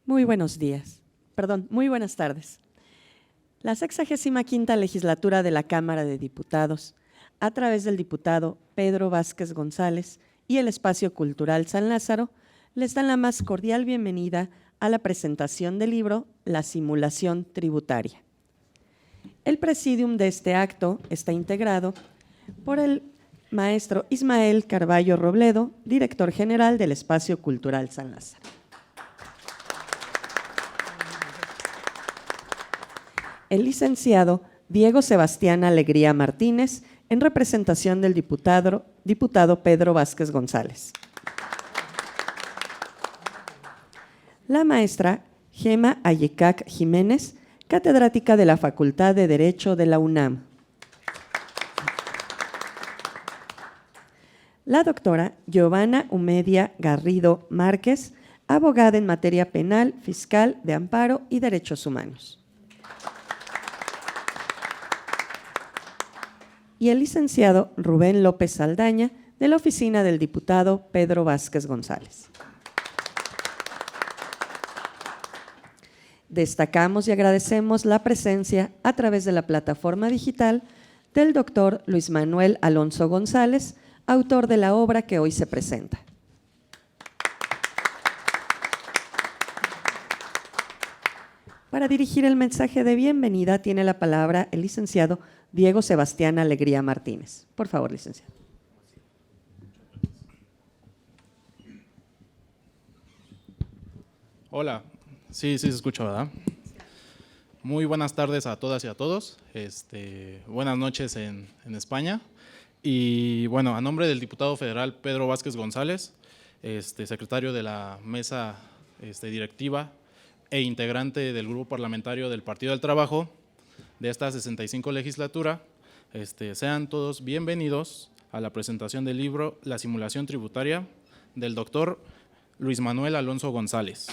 Muy buenos días. Muy buenas tardes. La 65ª legislatura de la Cámara de Diputados, a través del diputado Pedro Vázquez González y el Espacio Cultural San Lázaro, les dan la más cordial bienvenida a la presentación del libro La simulación tributaria. El presidium de este acto está integrado por el maestro Ismael Carballo Robledo, director general del Espacio Cultural San Lázaro. El licenciado Diego Sebastián Alegría Martínez, en representación del diputado Pedro Vázquez González. La maestra Gema Ayecac Jiménez, catedrática de la Facultad de Derecho de la UNAM. La doctora Giovanna Humedia Garrido Márquez, abogada en materia penal, fiscal, de amparo y derechos humanos. Y el licenciado Rubén López Saldaña, de la oficina del diputado Pedro Vázquez González. Destacamos y agradecemos la presencia a través de la plataforma digital del doctor Luis Manuel Alonso González, autor de la obra que hoy se presenta. Para dirigir el mensaje de bienvenida tiene la palabra el licenciado Diego Sebastián Alegría Martínez. Por favor, licenciado. Hola, sí se escucha, ¿verdad? Muy buenas tardes a todas y a todos. Buenas noches en España. Y bueno, a nombre del diputado federal Pedro Vázquez González, secretario de la mesa directiva e integrante del grupo parlamentario del Partido del Trabajo de esta 65 legislatura, sean todos bienvenidos a la presentación del libro La simulación tributaria del doctor Luis Manuel Alonso González.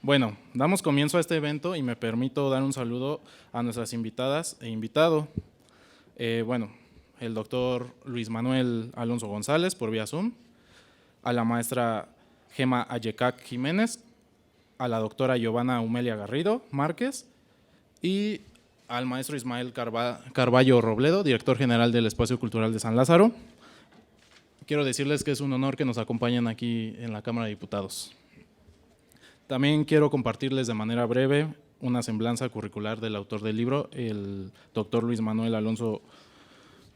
Bueno, damos comienzo a este evento y me permito dar un saludo a nuestras invitadas e invitado. El doctor Luis Manuel Alonso González por vía Zoom, a la maestra Gema Ayecac Jiménez, a la doctora Giovanna Humedia Garrido Márquez y al maestro Ismael Carballo Robledo, director general del Espacio Cultural de San Lázaro. Quiero decirles que es un honor que nos acompañen aquí en la Cámara de Diputados. También quiero compartirles de manera breve una semblanza curricular del autor del libro, el doctor Luis Manuel Alonso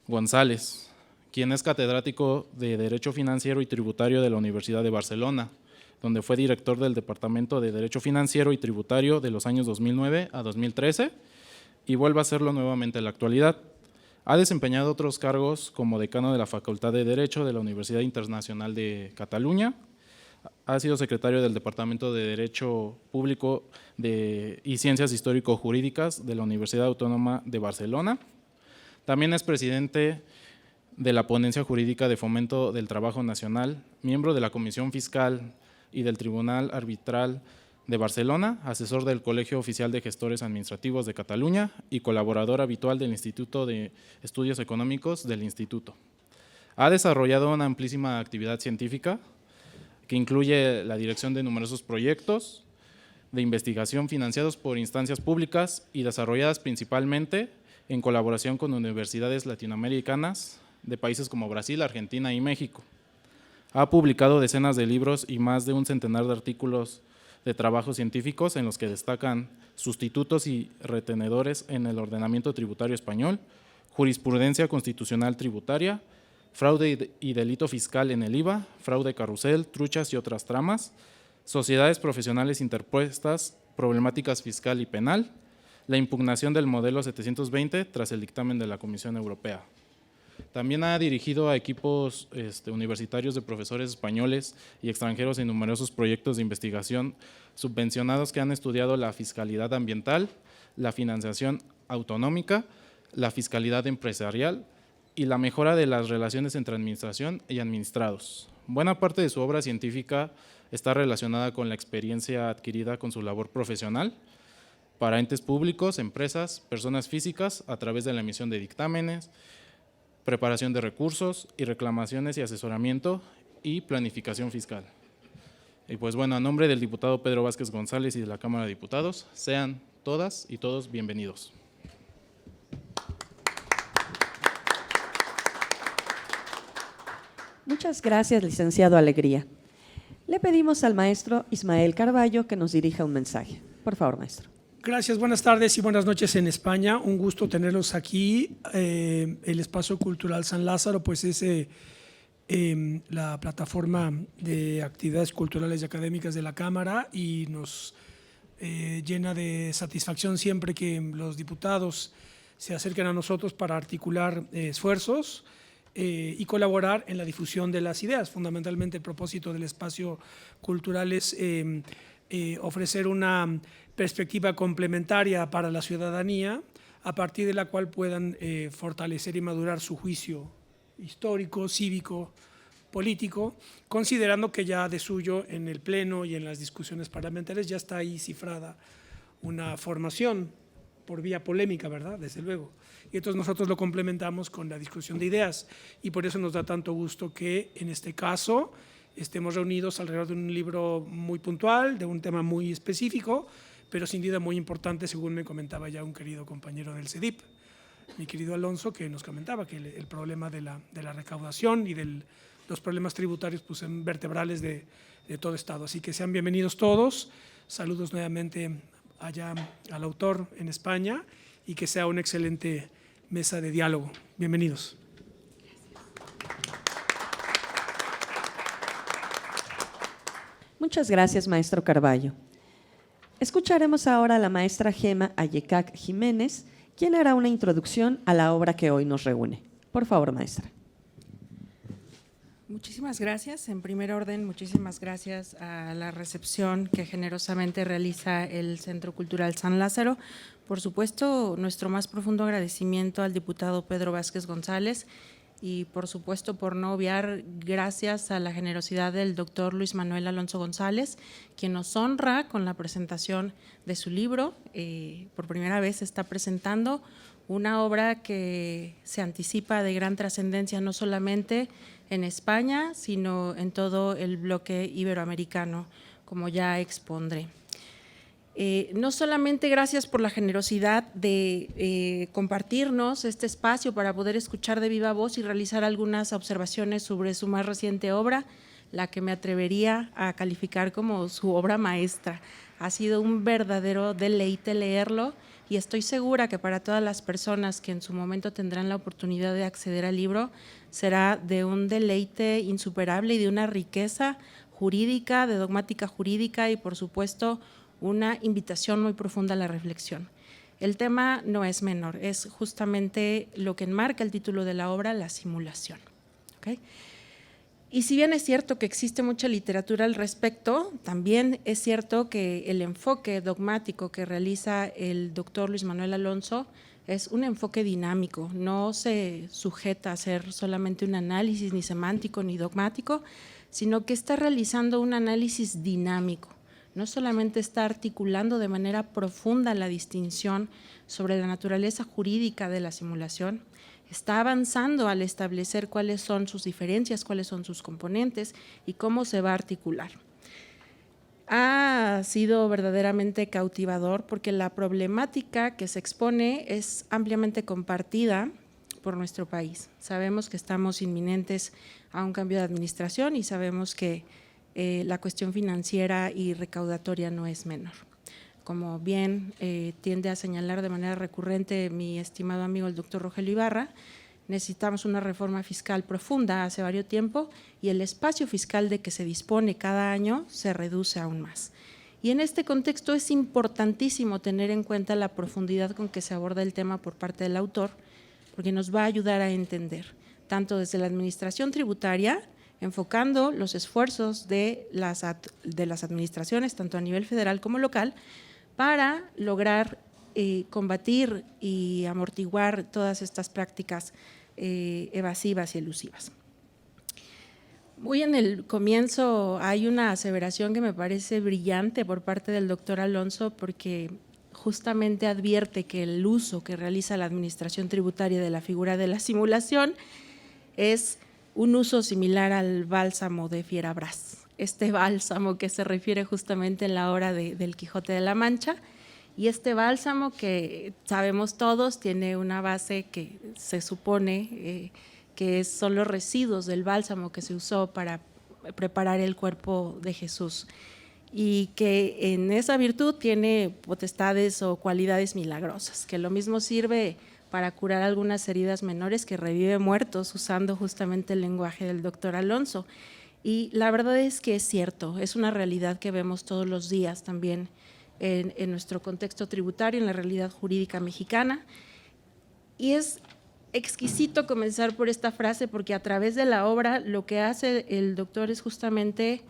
González, quien es catedrático de Derecho Financiero y Tributario de la Universidad de Barcelona, donde fue director del Departamento de Derecho Financiero y Tributario de los años 2009 a 2013 y vuelve a hacerlo nuevamente en la actualidad. Ha desempeñado otros cargos como decano de la Facultad de Derecho de la Universidad Internacional de Cataluña, ha sido secretario del Departamento de Derecho Público y Ciencias Histórico-Jurídicas de la Universidad Autónoma de Barcelona. También es presidente de la Ponencia Jurídica de Fomento del Trabajo Nacional, miembro de la Comisión Fiscal y del Tribunal Arbitral de Barcelona, asesor del Colegio Oficial de Gestores Administrativos de Cataluña y colaborador habitual del Instituto de Estudios Económicos del Instituto. Ha desarrollado una amplísima actividad científica que incluye la dirección de numerosos proyectos de investigación financiados por instancias públicas y desarrolladas principalmente en colaboración con universidades latinoamericanas de países como Brasil, Argentina y México. Ha publicado decenas de libros y más de un centenar de artículos de trabajos científicos en los que destacan sustitutos y retenedores en el ordenamiento tributario español, jurisprudencia constitucional tributaria, fraude y delito fiscal en el IVA, fraude carrusel, truchas y otras tramas, sociedades profesionales interpuestas, problemáticas fiscal y penal, la impugnación del modelo 720 tras el dictamen de la Comisión Europea. También ha dirigido a equipos universitarios de profesores españoles y extranjeros en numerosos proyectos de investigación subvencionados que han estudiado la fiscalidad ambiental, la financiación autonómica, la fiscalidad empresarial y la mejora de las relaciones entre administración y administrados. Buena parte de su obra científica está relacionada con la experiencia adquirida con su labor profesional para entes públicos, empresas, personas físicas a través de la emisión de dictámenes, preparación de recursos y reclamaciones y asesoramiento y planificación fiscal. Y pues bueno, a nombre del diputado Pedro Vázquez González y de la Cámara de Diputados, sean todas y todos bienvenidos. Muchas gracias, licenciado Alegría. Le pedimos al maestro Ismael Carballo que nos dirija un mensaje. Por favor, maestro. Gracias, buenas tardes y buenas noches en España. Un gusto tenerlos aquí. El Espacio Cultural San Lázaro, pues es la plataforma de actividades culturales y académicas de la Cámara, y nos llena de satisfacción siempre que los diputados se acerquen a nosotros para articular esfuerzos y colaborar en la difusión de las ideas. Fundamentalmente el propósito del espacio cultural es ofrecer una perspectiva complementaria para la ciudadanía, a partir de la cual puedan fortalecer y madurar su juicio histórico, cívico, político, considerando que ya de suyo en el Pleno y en las discusiones parlamentarias ya está ahí cifrada una formación por vía polémica, ¿verdad? Desde luego. Y entonces nosotros lo complementamos con la discusión de ideas, y por eso nos da tanto gusto que en este caso estemos reunidos alrededor de un libro muy puntual, de un tema muy específico, pero sin duda muy importante, según me comentaba ya un querido compañero del CEDIP, mi querido Alonso, que nos comentaba que el problema de la recaudación y de los problemas tributarios pues, son vertebrales de todo Estado. Así que sean bienvenidos todos. Saludos nuevamente allá al autor en España, y que sea una excelente mesa de diálogo. Bienvenidos. Muchas gracias, maestro Carballo. Escucharemos ahora a la maestra Gema Ayecac Jiménez, quien hará una introducción a la obra que hoy nos reúne. Por favor, maestra. Muchísimas gracias. En primer orden, muchísimas gracias a la recepción que generosamente realiza el Centro Cultural San Lázaro. Por supuesto, nuestro más profundo agradecimiento al diputado Pedro Vázquez González, y por supuesto, por no obviar, gracias a la generosidad del doctor Luis Manuel Alonso González, quien nos honra con la presentación de su libro. Por primera vez está presentando una obra que se anticipa de gran trascendencia, no solamente en España, sino en todo el bloque iberoamericano, como ya expondré. No solamente gracias por la generosidad de compartirnos este espacio para poder escuchar de viva voz y realizar algunas observaciones sobre su más reciente obra, la que me atrevería a calificar como su obra maestra. Ha sido un verdadero deleite leerlo, y estoy segura que para todas las personas que en su momento tendrán la oportunidad de acceder al libro, será de un deleite insuperable y de una riqueza jurídica, de dogmática jurídica, y por supuesto una invitación muy profunda a la reflexión. El tema no es menor, es justamente lo que enmarca el título de la obra, la simulación. ¿Okay? Y si bien es cierto que existe mucha literatura al respecto, también es cierto que el enfoque dogmático que realiza el doctor Luis Manuel Alonso es un enfoque dinámico, no se sujeta a ser solamente un análisis ni semántico ni dogmático, sino que está realizando un análisis dinámico. No solamente está articulando de manera profunda la distinción sobre la naturaleza jurídica de la simulación, está avanzando al establecer cuáles son sus diferencias, cuáles son sus componentes y cómo se va a articular. Ha sido verdaderamente cautivador porque la problemática que se expone es ampliamente compartida por nuestro país. Sabemos que estamos inminentes a un cambio de administración y sabemos que la cuestión financiera y recaudatoria no es menor. Como bien tiende a señalar de manera recurrente mi estimado amigo el doctor Rogelio Ibarra, necesitamos una reforma fiscal profunda hace varios tiempo, y el espacio fiscal de que se dispone cada año se reduce aún más. Y en este contexto es importantísimo tener en cuenta la profundidad con que se aborda el tema por parte del autor, porque nos va a ayudar a entender, tanto desde la administración tributaria, enfocando los esfuerzos de las administraciones, tanto a nivel federal como local, para lograr combatir y amortiguar todas estas prácticas evasivas y elusivas. Muy en el comienzo hay una aseveración que me parece brillante por parte del doctor Alonso, porque justamente advierte que el uso que realiza la administración tributaria de la figura de la simulación es un uso similar al bálsamo de Fierabras. este bálsamo que se refiere justamente en la obra del Quijote de la Mancha. Y este bálsamo, que sabemos todos, tiene una base que se supone que son los residuos del bálsamo que se usó para preparar el cuerpo de Jesús, y que en esa virtud tiene potestades o cualidades milagrosas, que lo mismo sirve para curar algunas heridas menores, que revive muertos, usando justamente el lenguaje del doctor Alonso. Y la verdad es que es cierto, es una realidad que vemos todos los días también en nuestro contexto tributario, en la realidad jurídica mexicana. Y es exquisito comenzar por esta frase, porque a través de la obra lo que hace el doctor es justamente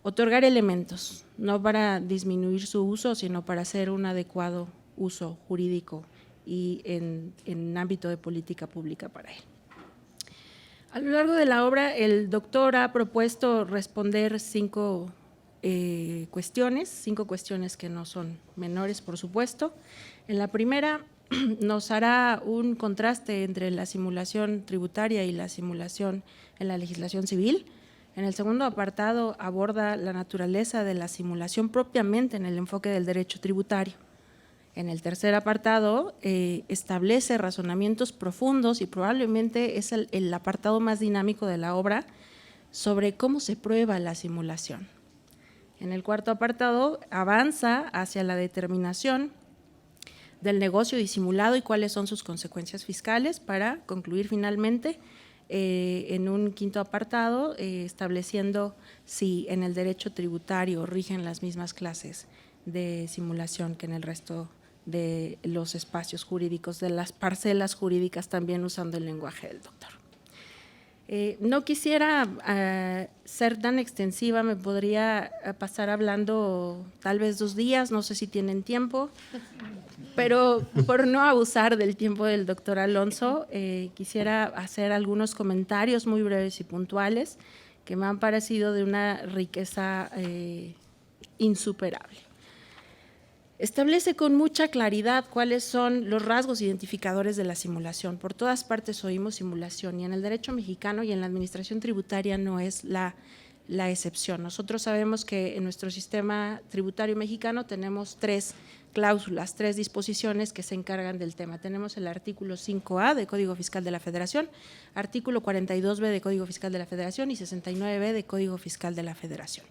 otorgar elementos, no para disminuir su uso, sino para hacer un adecuado uso jurídico y en ámbito de política pública para él. A lo largo de la obra, el doctor ha propuesto responder cinco cuestiones que no son menores, por supuesto. En la primera, nos hará un contraste entre la simulación tributaria y la simulación en la legislación civil. En el segundo apartado aborda la naturaleza de la simulación propiamente en el enfoque del derecho tributario. En el tercer apartado establece razonamientos profundos, y probablemente es el apartado más dinámico de la obra, sobre cómo se prueba la simulación. En el cuarto apartado avanza hacia la determinación del negocio disimulado y cuáles son sus consecuencias fiscales, para concluir finalmente en un quinto apartado estableciendo si en el derecho tributario rigen las mismas clases de simulación que en el resto de los espacios jurídicos, de las parcelas jurídicas, también usando el lenguaje del doctor. No quisiera ser tan extensiva, me podría pasar hablando tal vez 2 días, no sé si tienen tiempo, pero por no abusar del tiempo del doctor Alonso, quisiera hacer algunos comentarios muy breves y puntuales que me han parecido de una riqueza insuperable. Establece con mucha claridad cuáles son los rasgos identificadores de la simulación. Por todas partes oímos simulación, y en el derecho mexicano y en la administración tributaria no es la excepción. Nosotros sabemos que en nuestro sistema tributario mexicano tenemos 3 cláusulas, 3 disposiciones que se encargan del tema. Tenemos el artículo 5A de Código Fiscal de la Federación, artículo 42B de Código Fiscal de la Federación y 69B de Código Fiscal de la Federación.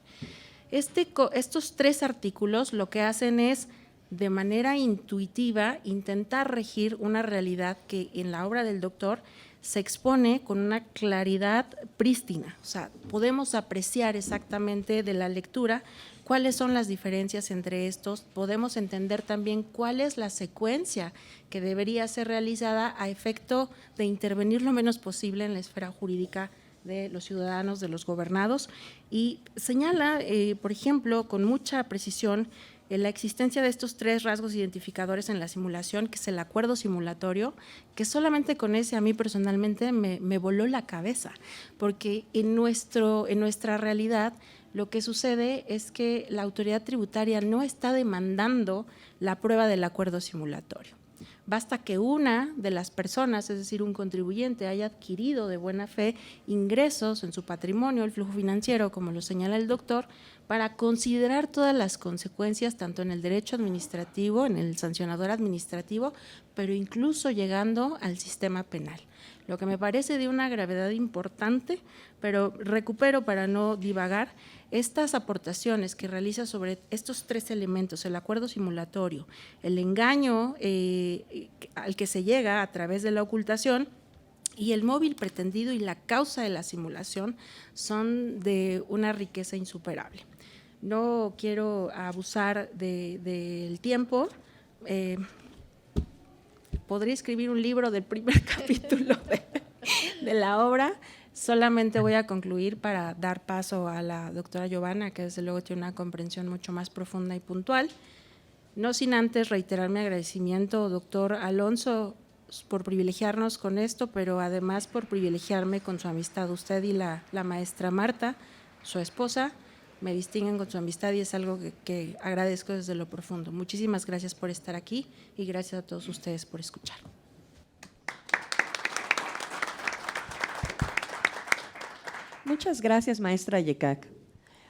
Estos 3 artículos lo que hacen es, de manera intuitiva, intentar regir una realidad que en la obra del doctor se expone con una claridad prístina. O sea, podemos apreciar exactamente de la lectura cuáles son las diferencias entre estos, podemos entender también cuál es la secuencia que debería ser realizada a efecto de intervenir lo menos posible en la esfera jurídica de los ciudadanos, de los gobernados, y señala, por ejemplo, con mucha precisión la existencia de estos 3 rasgos identificadores en la simulación, que es el acuerdo simulatorio, que solamente con ese a mí personalmente me voló la cabeza, porque en nuestra realidad lo que sucede es que la autoridad tributaria no está demandando la prueba del acuerdo simulatorio. Basta que una de las personas, es decir, un contribuyente, haya adquirido de buena fe ingresos en su patrimonio, el flujo financiero, como lo señala el doctor, para considerar todas las consecuencias, tanto en el derecho administrativo, en el sancionador administrativo, pero incluso llegando al sistema penal. Lo que me parece de una gravedad importante, pero recupero para no divagar, estas aportaciones que realiza sobre estos 3 elementos, el acuerdo simulatorio, el engaño al que se llega a través de la ocultación y el móvil pretendido y la causa de la simulación, son de una riqueza insuperable. No quiero abusar del tiempo. Podría escribir un libro del primer capítulo de la obra. Solamente voy a concluir para dar paso a la doctora Giovanna, que desde luego tiene una comprensión mucho más profunda y puntual. No sin antes reiterar mi agradecimiento, doctor Alonso, por privilegiarnos con esto, pero además por privilegiarme con su amistad. Usted y la maestra Marta, su esposa, me distinguen con su amistad y es algo que agradezco desde lo profundo. Muchísimas gracias por estar aquí y gracias a todos ustedes por escuchar. Muchas gracias, maestra Yecac.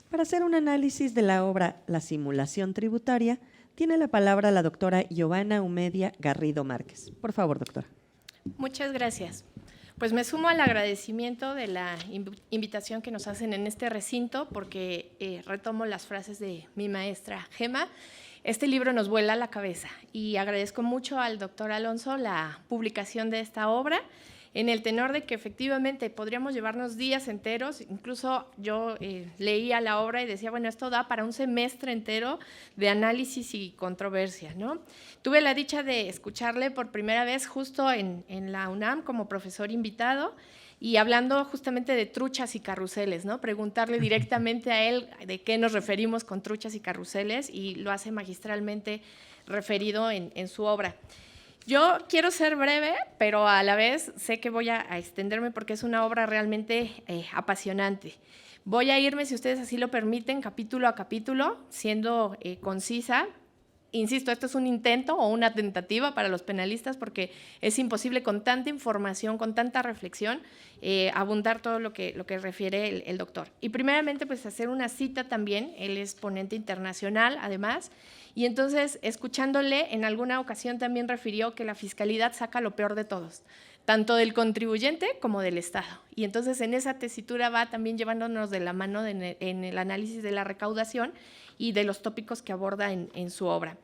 Para hacer un análisis de la obra La simulación tributaria, tiene la palabra la doctora Giovanna Humedia Garrido Márquez. Por favor, doctora. Muchas gracias. Pues me sumo al agradecimiento de la invitación que nos hacen en este recinto, porque retomo las frases de mi maestra Gema. Este libro nos vuela la cabeza y agradezco mucho al doctor Alonso la publicación de esta obra, en el tenor de que efectivamente podríamos llevarnos días enteros. Incluso yo leía la obra y decía, bueno, esto da para un semestre entero de análisis y controversia, ¿no? Tuve la dicha de escucharle por primera vez justo en la UNAM como profesor invitado, y hablando justamente de truchas y carruseles, ¿no? Preguntarle directamente a él de qué nos referimos con truchas y carruseles, y lo hace magistralmente referido en su obra. Yo quiero ser breve, pero a la vez sé que voy a extenderme porque es una obra realmente apasionante. Voy a irme, si ustedes así lo permiten, capítulo a capítulo, siendo concisa. Insisto, esto es un intento o una tentativa para los penalistas, porque es imposible con tanta información, con tanta reflexión, abundar todo lo que refiere el doctor. Y primeramente, pues hacer una cita también. Él es ponente internacional, además, y entonces, escuchándole, en alguna ocasión también refirió que la fiscalidad saca lo peor de todos, tanto del contribuyente como del Estado. Y entonces, en esa tesitura va también llevándonos de la mano en el análisis de la recaudación y de los tópicos que aborda en su obra.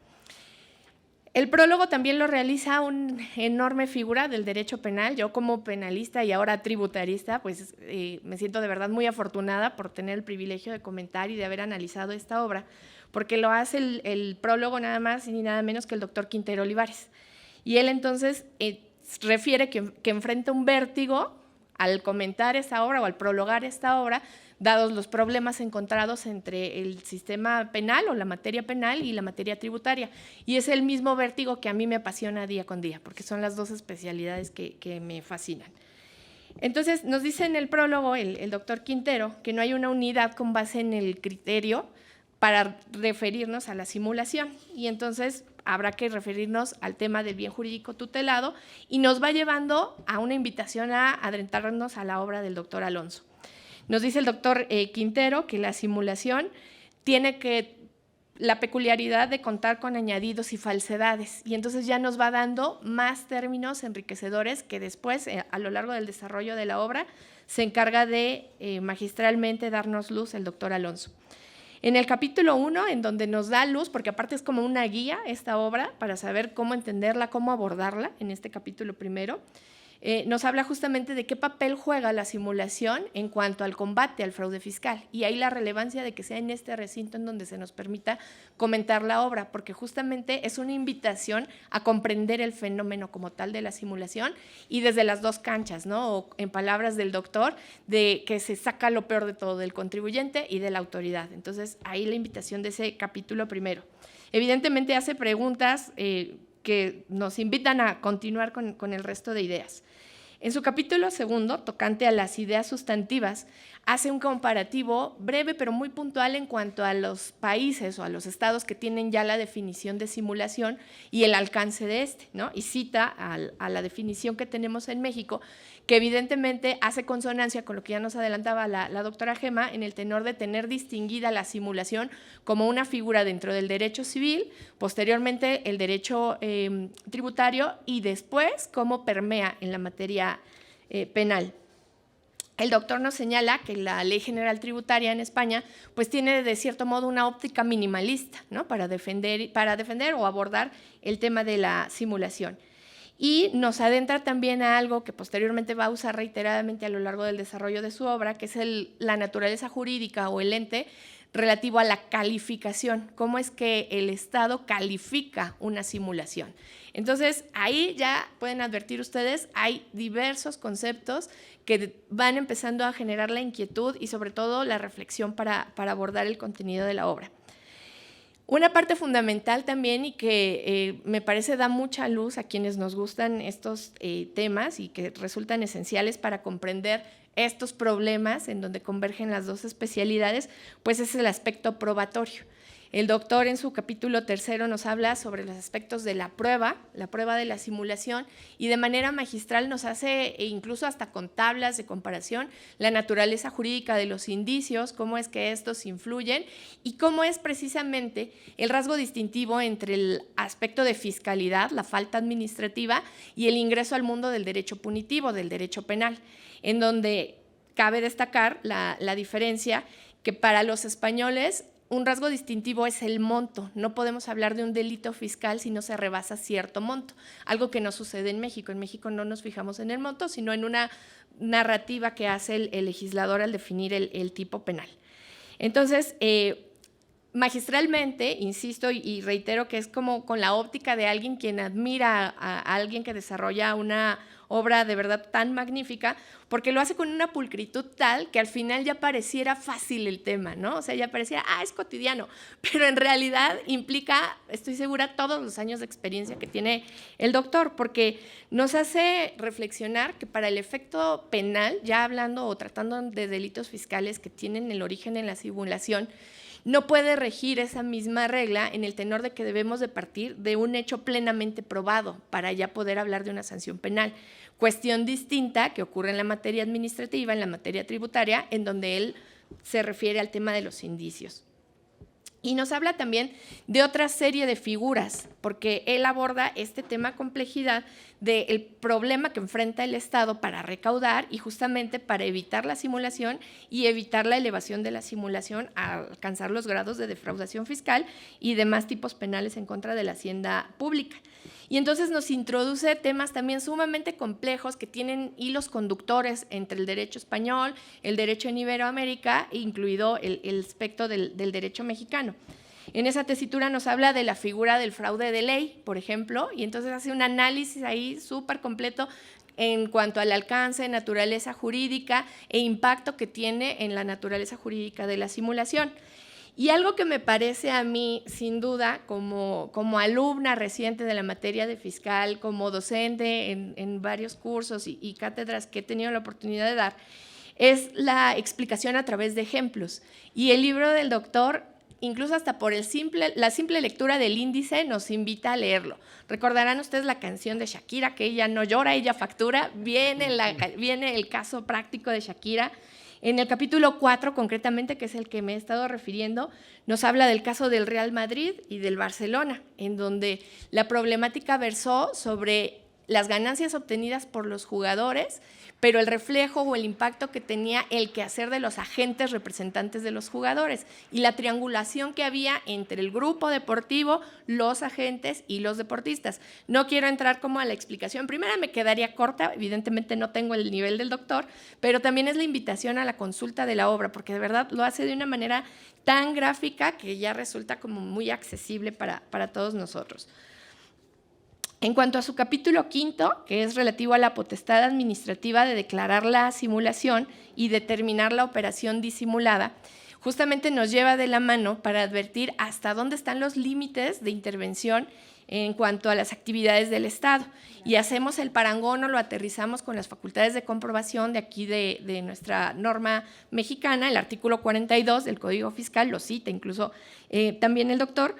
El prólogo también lo realiza una enorme figura del derecho penal. Yo, como penalista y ahora tributarista, pues me siento de verdad muy afortunada por tener el privilegio de comentar y de haber analizado esta obra, porque lo hace el prólogo nada más y nada menos que el doctor Quintero Olivares. Y él entonces refiere que enfrenta un vértigo al comentar esta obra o al prologar esta obra, dados los problemas encontrados entre el sistema penal o la materia penal y la materia tributaria. Y es el mismo vértigo que a mí me apasiona día con día, porque son las dos especialidades que me fascinan. Entonces, nos dice en el prólogo el doctor Quintero que no hay una unidad con base en el criterio para referirnos a la simulación, y entonces habrá que referirnos al tema del bien jurídico tutelado, y nos va llevando a una invitación a adentrarnos a la obra del doctor Alonso. Nos dice el doctor Quintero que la simulación tiene la peculiaridad de contar con añadidos y falsedades, y entonces ya nos va dando más términos enriquecedores que después, a lo largo del desarrollo de la obra, se encarga de magistralmente darnos luz el doctor Alonso. En el capítulo 1, en donde nos da luz, porque aparte es como una guía esta obra para saber cómo entenderla, cómo abordarla, en este capítulo primero, nos habla justamente de qué papel juega la simulación en cuanto al combate al fraude fiscal, y ahí la relevancia de que sea en este recinto en donde se nos permita comentar la obra, porque justamente es una invitación a comprender el fenómeno como tal de la simulación, y desde las dos canchas, ¿no? O en palabras del doctor, de que se saca lo peor de todo, del contribuyente y de la autoridad. Entonces, ahí la invitación de ese capítulo primero. Evidentemente hace preguntas que nos invitan a continuar con el resto de ideas. En su capítulo segundo, tocante a las ideas sustantivas, hace un comparativo breve pero muy puntual en cuanto a los países o a los estados que tienen ya la definición de simulación y el alcance de este, ¿no? Y cita a la definición que tenemos en México, que evidentemente hace consonancia con lo que ya nos adelantaba la doctora Gema, en el tenor de tener distinguida la simulación como una figura dentro del derecho civil, posteriormente el derecho tributario, y después cómo permea en la materia penal. El doctor nos señala que la Ley General Tributaria en España pues tiene de cierto modo una óptica minimalista, ¿no? para defender o abordar el tema de la simulación. Y nos adentra también a algo que posteriormente va a usar reiteradamente a lo largo del desarrollo de su obra, que es la naturaleza jurídica o el ente relativo a la calificación, cómo es que el Estado califica una simulación. Entonces, ahí ya pueden advertir ustedes, hay diversos conceptos que van empezando a generar la inquietud y sobre todo la reflexión para abordar el contenido de la obra. Una parte fundamental también, y que me parece da mucha luz a quienes nos gustan estos temas y que resultan esenciales para comprender estos problemas en donde convergen las dos especialidades, pues es el aspecto probatorio. El doctor en su capítulo 3 nos habla sobre los aspectos de la prueba de la simulación, y de manera magistral nos hace, e incluso hasta con tablas de comparación, la naturaleza jurídica de los indicios, cómo es que estos influyen y cómo es precisamente el rasgo distintivo entre el aspecto de fiscalidad, la falta administrativa, y el ingreso al mundo del derecho punitivo, del derecho penal, en donde cabe destacar la diferencia que para los españoles un rasgo distintivo es el monto. No podemos hablar de un delito fiscal si no se rebasa cierto monto, algo que no sucede en México. En México no nos fijamos en el monto, sino en una narrativa que hace el legislador al definir el tipo penal. Entonces, magistralmente, insisto y reitero que es como con la óptica de alguien quien admira a alguien que desarrolla una obra de verdad tan magnífica, porque lo hace con una pulcritud tal que al final ya pareciera fácil el tema, ¿no? O sea, ya pareciera, es cotidiano, pero en realidad implica, estoy segura, todos los años de experiencia que tiene el doctor, porque nos hace reflexionar que para el efecto penal, ya hablando o tratando de delitos fiscales que tienen el origen en la simulación, no puede regir esa misma regla en el tenor de que debemos de partir de un hecho plenamente probado para ya poder hablar de una sanción penal. Cuestión distinta que ocurre en la materia administrativa, en la materia tributaria, en donde él se refiere al tema de los indicios. Y nos habla también de otra serie de figuras, porque él aborda este tema complejidad del problema que enfrenta el Estado para recaudar y justamente para evitar la simulación y evitar la elevación de la simulación a alcanzar los grados de defraudación fiscal y demás tipos penales en contra de la hacienda pública. Y entonces nos introduce temas también sumamente complejos que tienen hilos conductores entre el derecho español, el derecho en Iberoamérica, incluido el aspecto del derecho mexicano. En esa tesitura nos habla de la figura del fraude de ley, por ejemplo, y entonces hace un análisis ahí súper completo en cuanto al alcance, naturaleza jurídica e impacto que tiene en la naturaleza jurídica de la simulación. Y algo que me parece a mí, sin duda, como alumna reciente de la materia de fiscal, como docente en varios cursos y cátedras que he tenido la oportunidad de dar, es la explicación a través de ejemplos. Y el libro del doctor, incluso hasta por la simple lectura del índice, nos invita a leerlo. Recordarán ustedes la canción de Shakira, que ella no llora, ella factura. Viene el caso práctico de Shakira. En el capítulo 4, concretamente, que es el que me he estado refiriendo, nos habla del caso del Real Madrid y del Barcelona, en donde la problemática versó sobre las ganancias obtenidas por los jugadores, pero el reflejo o el impacto que tenía el quehacer de los agentes representantes de los jugadores y la triangulación que había entre el grupo deportivo, los agentes y los deportistas. No quiero entrar como a la explicación, primera me quedaría corta, evidentemente no tengo el nivel del doctor, pero también es la invitación a la consulta de la obra, porque de verdad lo hace de una manera tan gráfica que ya resulta como muy accesible para todos nosotros. En cuanto a su capítulo 5, que es relativo a la potestad administrativa de declarar la simulación y determinar la operación disimulada, justamente nos lleva de la mano para advertir hasta dónde están los límites de intervención en cuanto a las actividades del Estado. Y hacemos el parangón o lo aterrizamos con las facultades de comprobación de aquí de nuestra norma mexicana, el artículo 42 del Código Fiscal, lo cita incluso también el doctor.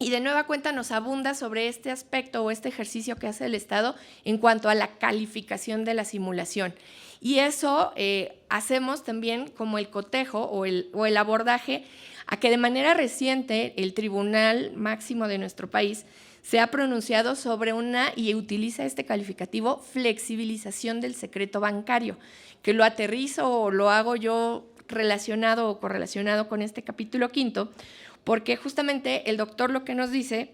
Y de nueva cuenta nos abunda sobre este aspecto o este ejercicio que hace el Estado en cuanto a la calificación de la simulación. Y eso hacemos también como el cotejo o el abordaje a que de manera reciente el Tribunal Máximo de nuestro país se ha pronunciado sobre y utiliza este calificativo flexibilización del secreto bancario, que lo aterrizo o lo hago yo relacionado o correlacionado con este capítulo 5, porque justamente el doctor lo que nos dice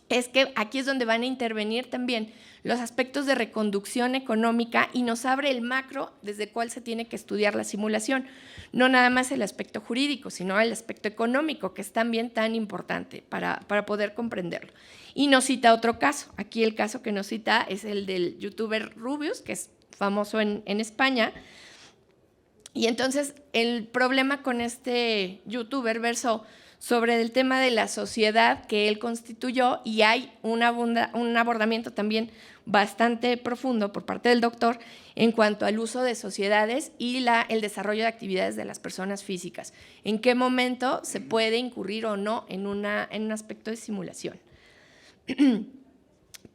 es que aquí es donde van a intervenir también los aspectos de reconducción económica y nos abre el macro desde el cual se tiene que estudiar la simulación. No nada más el aspecto jurídico, sino el aspecto económico, que es también tan importante para poder comprenderlo. Y nos cita otro caso. Aquí el caso que nos cita es el del youtuber Rubius, que es famoso en España. Y entonces el problema con este youtuber versó sobre el tema de la sociedad que él constituyó, y hay un abordamiento también bastante profundo por parte del doctor en cuanto al uso de sociedades y el desarrollo de actividades de las personas físicas. ¿En qué momento se puede incurrir o no en un aspecto de simulación?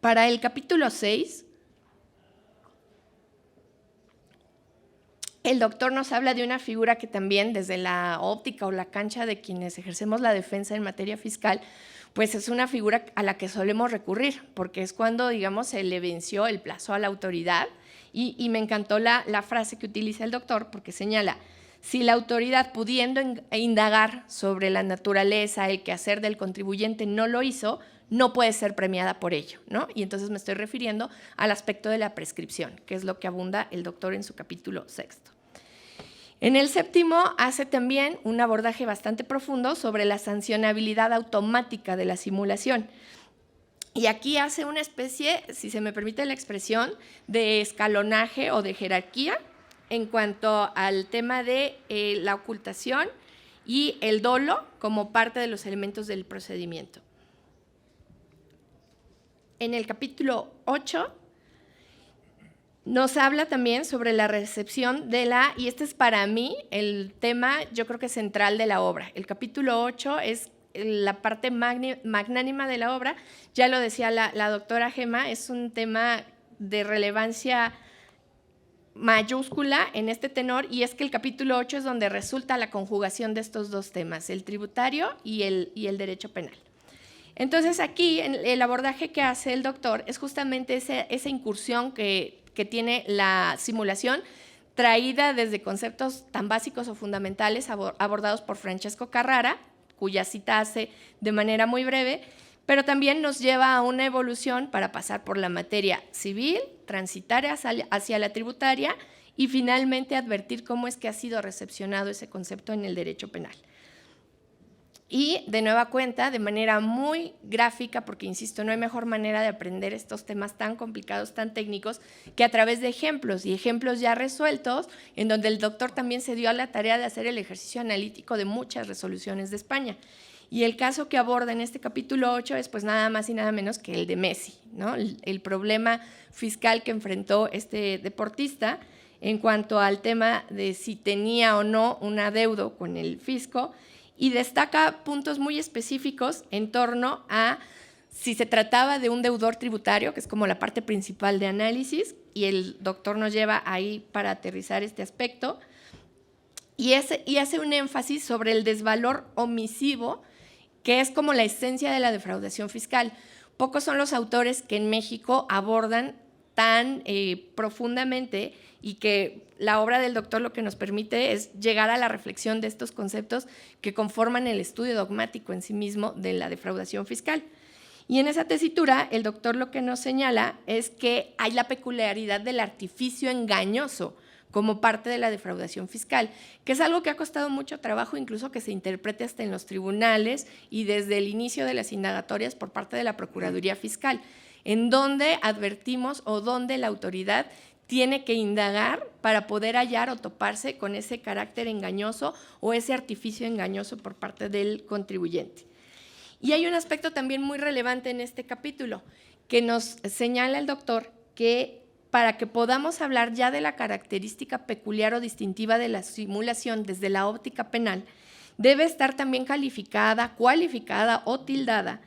Para el capítulo 6, el doctor nos habla de una figura que también desde la óptica o la cancha de quienes ejercemos la defensa en materia fiscal, pues es una figura a la que solemos recurrir, porque es cuando, digamos, se le venció el plazo a la autoridad. Y me encantó la frase que utiliza el doctor, porque señala: si la autoridad, pudiendo indagar sobre la naturaleza, el quehacer del contribuyente, no lo hizo, no puede ser premiada por ello, ¿no? Y entonces me estoy refiriendo al aspecto de la prescripción, que es lo que abunda el doctor en su capítulo 6. En el 7º hace también un abordaje bastante profundo sobre la sancionabilidad automática de la simulación. Y aquí hace una especie, si se me permite la expresión, de escalonaje o de jerarquía en cuanto al tema de la ocultación y el dolo como parte de los elementos del procedimiento. En el capítulo 8 nos habla también sobre la recepción y este es para mí el tema, yo creo que central de la obra. El capítulo 8 es la parte magnánima de la obra. Ya lo decía la doctora Gema, es un tema de relevancia mayúscula en este tenor, y es que el capítulo 8 es donde resulta la conjugación de estos dos temas, el tributario y el derecho penal. Entonces aquí el abordaje que hace el doctor es justamente esa incursión que tiene la simulación, traída desde conceptos tan básicos o fundamentales abordados por Francesco Carrara, cuya cita hace de manera muy breve, pero también nos lleva a una evolución para pasar por la materia civil, transitar hacia la tributaria y finalmente advertir cómo es que ha sido recepcionado ese concepto en el derecho penal. Y de nueva cuenta, de manera muy gráfica, porque insisto, no hay mejor manera de aprender estos temas tan complicados, tan técnicos, que a través de ejemplos y ejemplos ya resueltos, en donde el doctor también se dio a la tarea de hacer el ejercicio analítico de muchas resoluciones de España. Y el caso que aborda en este capítulo 8 es pues nada más y nada menos que el de Messi, ¿no? El problema fiscal que enfrentó este deportista en cuanto al tema de si tenía o no un adeudo con el fisco, y destaca puntos muy específicos en torno a si se trataba de un deudor tributario, que es como la parte principal de análisis, y el doctor nos lleva ahí para aterrizar este aspecto, y hace un énfasis sobre el desvalor omisivo, que es como la esencia de la defraudación fiscal. Pocos son los autores que en México abordan tan profundamente, y que la obra del doctor lo que nos permite es llegar a la reflexión de estos conceptos que conforman el estudio dogmático en sí mismo de la defraudación fiscal. Y en esa tesitura, el doctor lo que nos señala es que hay la peculiaridad del artificio engañoso como parte de la defraudación fiscal, que es algo que ha costado mucho trabajo, incluso que se interprete hasta en los tribunales y desde el inicio de las indagatorias por parte de la Procuraduría Fiscal, en donde advertimos o donde la autoridad tiene que indagar para poder hallar o toparse con ese carácter engañoso o ese artificio engañoso por parte del contribuyente. Y hay un aspecto también muy relevante en este capítulo, que nos señala el doctor que para que podamos hablar ya de la característica peculiar o distintiva de la simulación desde la óptica penal, debe estar también calificada, cualificada o tildada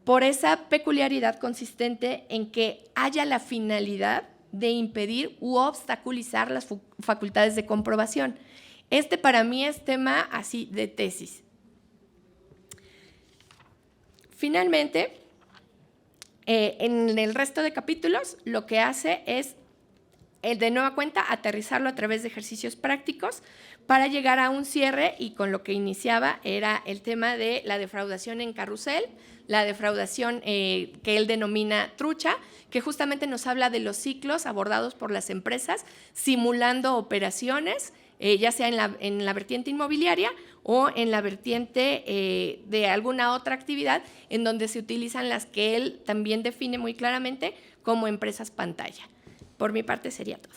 por esa peculiaridad consistente en que haya la finalidad de impedir u obstaculizar las facultades de comprobación. Este para mí es tema así de tesis. Finalmente, en el resto de capítulos lo que hace es, de nueva cuenta, aterrizarlo a través de ejercicios prácticos para llegar a un cierre, y con lo que iniciaba era el tema de la defraudación en carrusel, la defraudación que él denomina trucha, que justamente nos habla de los ciclos abordados por las empresas simulando operaciones, ya sea en la vertiente inmobiliaria o en la vertiente de alguna otra actividad, en donde se utilizan las que él también define muy claramente como empresas pantalla. Por mi parte sería todo.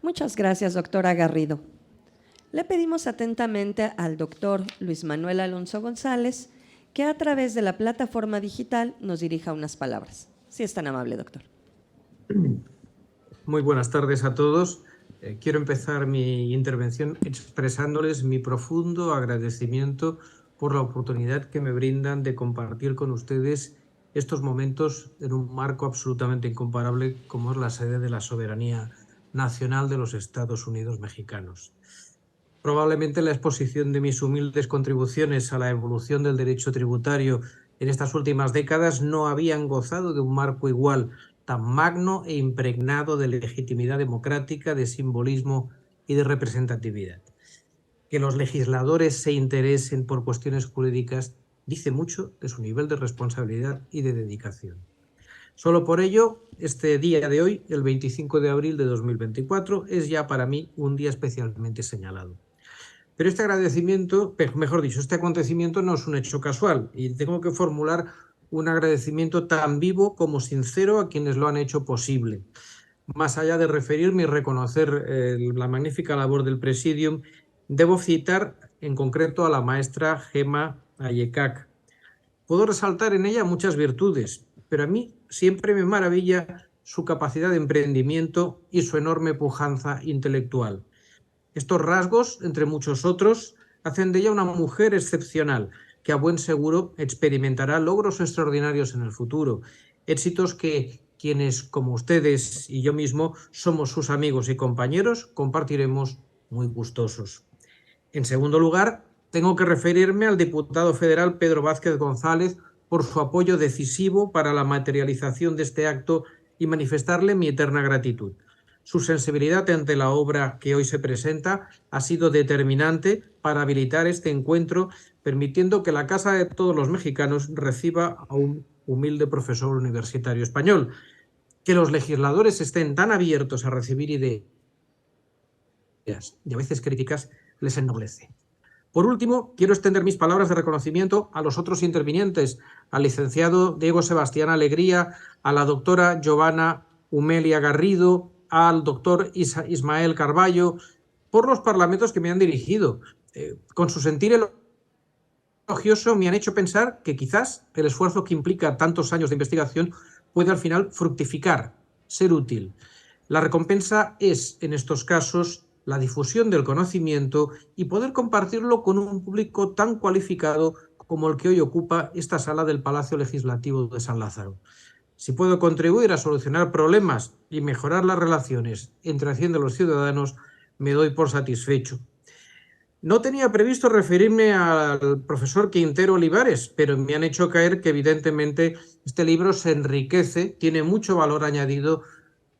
Muchas gracias, doctora Garrido. Le pedimos atentamente al doctor Luis Manuel Alonso González que a través de la plataforma digital nos dirija unas palabras. Si es tan amable, doctor. Muy buenas tardes a todos. Quiero empezar mi intervención expresándoles mi profundo agradecimiento por la oportunidad que me brindan de compartir con ustedes estos momentos en un marco absolutamente incomparable como es la sede de la soberanía nacional de los Estados Unidos mexicanos. Probablemente la exposición de mis humildes contribuciones a la evolución del derecho tributario en estas últimas décadas no habían gozado de un marco igual, tan magno e impregnado de legitimidad democrática, de simbolismo y de representatividad. Que los legisladores se interesen por cuestiones jurídicas dice mucho de su nivel de responsabilidad y de dedicación. Solo por ello, este día de hoy, el 25 de abril de 2024, es ya para mí un día especialmente señalado. Pero este agradecimiento, mejor dicho, este acontecimiento no es un hecho casual y tengo que formular un agradecimiento tan vivo como sincero a quienes lo han hecho posible. Más allá de referirme y reconocer la magnífica labor del Presidium, debo citar en concreto a la maestra Gema Ayekak. Puedo resaltar en ella muchas virtudes, pero a mí siempre me maravilla su capacidad de emprendimiento y su enorme pujanza intelectual. Estos rasgos, entre muchos otros, hacen de ella una mujer excepcional, que a buen seguro experimentará logros extraordinarios en el futuro, éxitos que quienes, como ustedes y yo mismo, somos sus amigos y compañeros, compartiremos muy gustosos. En segundo lugar, tengo que referirme al diputado federal Pedro Vázquez González por su apoyo decisivo para la materialización de este acto y manifestarle mi eterna gratitud. Su sensibilidad ante la obra que hoy se presenta ha sido determinante para habilitar este encuentro, permitiendo que la Casa de Todos los Mexicanos reciba a un humilde profesor universitario español. Que los legisladores estén tan abiertos a recibir ideas y a veces críticas les ennoblece. Por último, quiero extender mis palabras de reconocimiento a los otros intervinientes, al licenciado Diego Sebastián Alegría, a la doctora Giovanna Humelia Garrido, al doctor Ismael Carballo, por los parlamentos que me han dirigido. Con su sentir elogioso me han hecho pensar que quizás el esfuerzo que implica tantos años de investigación puede al final fructificar, ser útil. La recompensa es, en estos casos, la difusión del conocimiento y poder compartirlo con un público tan cualificado como el que hoy ocupa esta sala del Palacio Legislativo de San Lázaro. Si puedo contribuir a solucionar problemas y mejorar las relaciones entre Hacienda y los ciudadanos, me doy por satisfecho. No tenía previsto referirme al profesor Quintero Olivares, pero me han hecho caer que evidentemente este libro se enriquece, tiene mucho valor añadido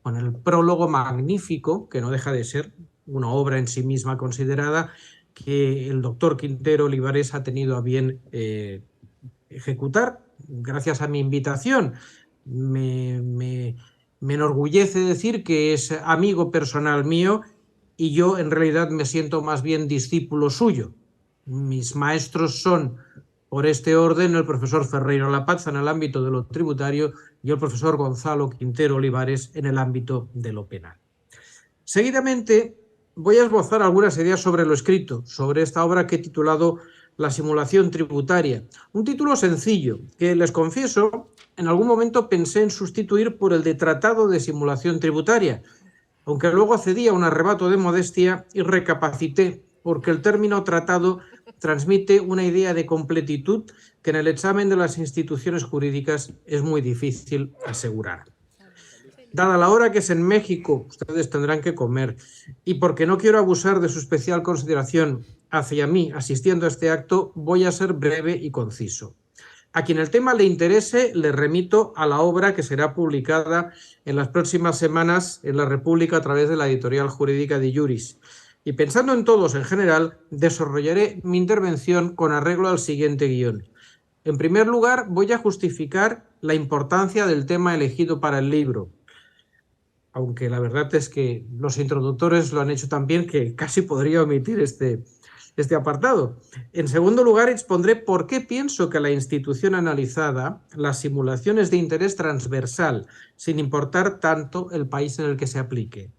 con el prólogo magnífico, que no deja de ser una obra en sí misma considerada, que el doctor Quintero Olivares ha tenido a bien ejecutar gracias a mi invitación. Me enorgullece decir que es amigo personal mío y yo en realidad me siento más bien discípulo suyo. Mis maestros son, por este orden, el profesor Ferreiro Lapaz en el ámbito de lo tributario y el profesor Gonzalo Quintero Olivares en el ámbito de lo penal. Seguidamente voy a esbozar algunas ideas sobre lo escrito, sobre esta obra que he titulado La simulación tributaria. Un título sencillo que, les confieso, en algún momento pensé en sustituir por el de Tratado de simulación tributaria, aunque luego accedí a un arrebato de modestia y recapacité, porque el término tratado transmite una idea de completitud que en el examen de las instituciones jurídicas es muy difícil asegurar. Dada la hora que es en México, ustedes tendrán que comer, y porque no quiero abusar de su especial consideración hacia mí asistiendo a este acto, voy a ser breve y conciso. A quien el tema le interese, le remito a la obra que será publicada en las próximas semanas en La República a través de la editorial jurídica de Iuris. Y pensando en todos en general, desarrollaré mi intervención con arreglo al siguiente guión. En primer lugar, voy a justificar la importancia del tema elegido para el libro, aunque la verdad es que los introductores lo han hecho tan bien que casi podría omitir este apartado. En segundo lugar, expondré por qué pienso que la institución analizada, la simulación es de interés transversal, sin importar tanto el país en el que se aplique.